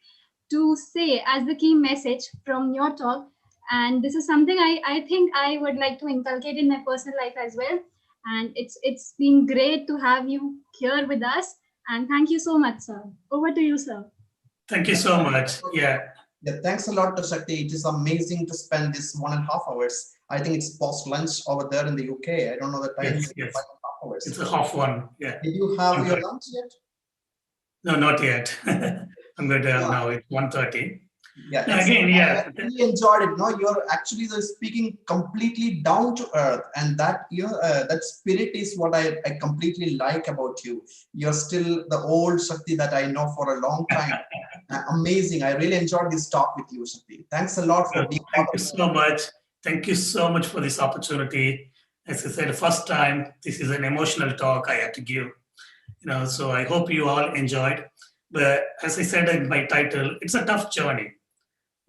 to say as the key message from your talk. And this is something I think I would like to inculcate in my personal life as well. And it's been great to have you here with us. And thank you so much, sir. Over to you, sir. thank you so much. Yeah, Yeah, thanks a lot to Shakti. It is amazing to spend this 1.5 hours. I think it's post lunch over there in the UK. I don't know the time. yes, Maybe yes. 5.5 hours. It's a half one. Yeah. Did you have I'm your good. lunch yet? No, not yet. I'm going to have Yeah. now. It's 1:30. Yeah, Again, excellent. yeah. I really enjoyed it. No, you're actually speaking completely down to earth, and that that spirit is what I completely like about you. You're still the old Shakti that I know for a long time. Amazing. I really enjoyed this talk with you, Shakti. Thanks a lot for Well, being part thank you of it. so much. Thank you so much for this opportunity. As I said, the first time, this is an emotional talk I had to give. So I hope you all enjoyed. But as I said in my title, it's a tough journey.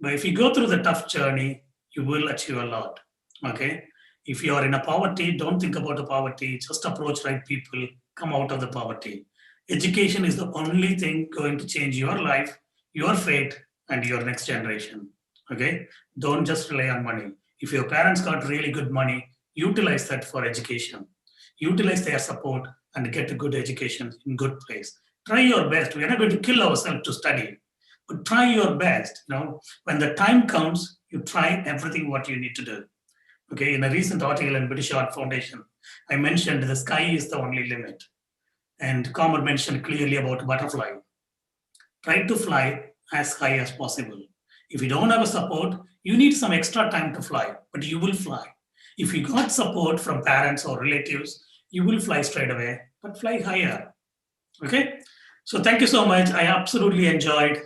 But if you go through the tough journey, you will achieve a lot. Okay. If you are in a poverty, don't think about the poverty. Just approach right people. Come out of the poverty. Education is the only thing going to change your life, your fate, and your next generation. Okay. Don't just rely on money. If your parents got really good money, utilize that for education. Utilize their support and get a good education in good place. Try your best. We are not going to kill ourselves to study, but try your best. When the time comes, you try everything what you need to do. Okay, in a recent article in British Art Foundation, I mentioned the sky is the only limit. And Comer mentioned clearly about butterfly. Try to fly as high as possible. If you don't have a support, you need some extra time to fly, but you will fly. If you got support from parents or relatives, you will fly straight away, but fly higher. Okay? So thank you so much. I absolutely enjoyed,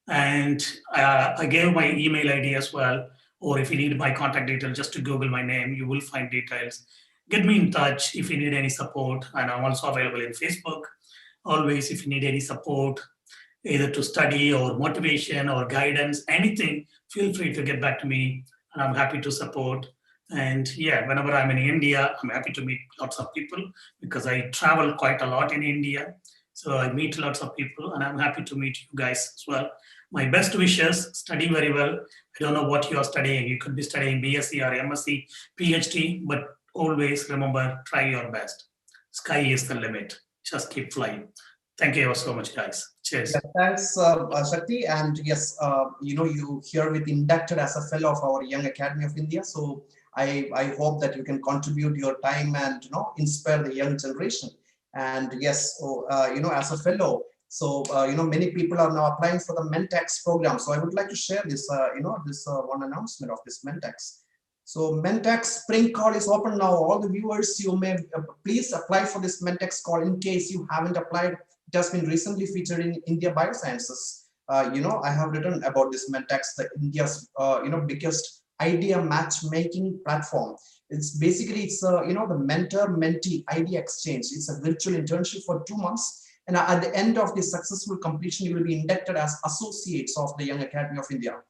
and I gave my email ID as well. Or if you need my contact details, just to Google my name, you will find details. Get me in touch if you need any support, and I'm also available in Facebook. Always, if you need any support, either to study or motivation or guidance, anything, feel free to get back to me, and I'm happy to support. And yeah, whenever I'm in India, I'm happy to meet lots of people because I travel quite a lot in India. So I meet lots of people, and I'm happy to meet you guys as well. My best wishes, study very well. I don't know what you are studying. You could be studying BSc or MSc, PhD, but always remember, try your best. Sky is the limit. Just keep flying. Thank you so much, guys. Cheers. Yeah, thanks, Shakti. And yes, you here with inducted as a fellow of our Young Academy of India. So I hope that you can contribute your time and inspire the young generation. And yes, so, as a fellow, so many people are now applying for the Mentex program. So I would like to share this, this one announcement of this Mentex. So Mentex spring call is open now. All the viewers, you may please apply for this Mentex call in case you haven't applied. It has been recently featured in India Biosciences. I have written about this Mentex, the India's biggest idea matchmaking platform. It's basically the mentor-mentee idea exchange. It's a virtual internship for 2 months, and at the end of the successful completion, you will be inducted as associates of the Young Academy of India.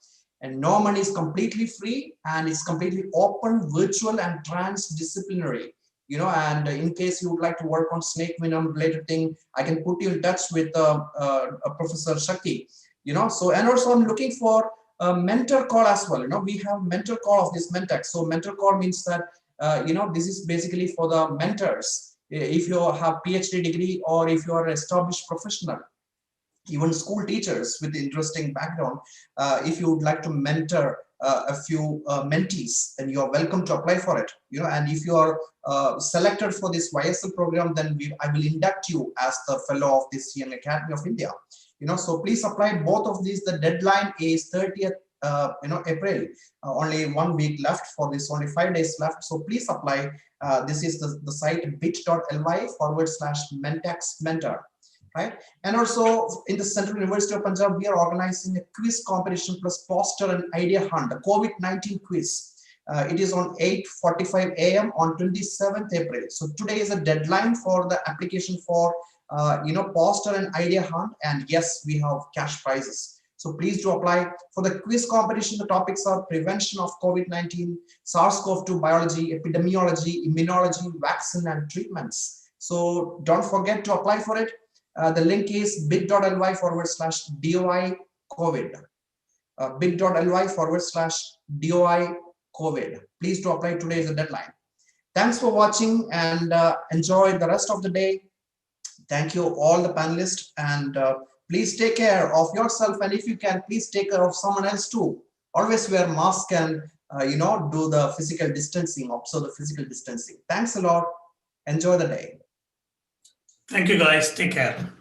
And no money is completely free, and it's completely open, virtual, and transdisciplinary. And in case you would like to work on snake venom related thing, I can put you in touch with Professor Shakti. So, and also I'm looking for a mentor call as well. We have mentor call of this Mentex. So mentor call means that this is basically for the mentors. If you have PhD degree or if you are an established professional, even school teachers with interesting background, if you would like to mentor a few mentees, then you are welcome to apply for it. And if you are selected for this YSL program, then I will induct you as the fellow of this Young Academy of India. So please apply both of these. The deadline is 30th April. Only 1 week left for this, only 5 days left. So please apply. This is the site bit.ly/Mentex mentor. right? And also in the Central University of Punjab, we are organizing a quiz competition plus poster and idea hunt, the COVID-19 quiz. It is on 8:45 a.m. on 27th April. So today is a deadline for the application for poster and idea hunt. And yes, we have cash prizes. So please do apply for the quiz competition. The topics are prevention of COVID-19, SARS-CoV-2 biology, epidemiology, immunology, vaccine, and treatments. So don't forget to apply for it. The link is bit.ly/DOI COVID. Bit.ly/DOI COVID. Please do apply. Today is the deadline. Thanks for watching and enjoy the rest of the day. Thank you all the panelists, and please take care of yourself, and if you can, please take care of someone else too. Always wear mask and do the physical distancing, observe the physical distancing. Thanks a lot. Enjoy the day. Thank you, guys. Take care.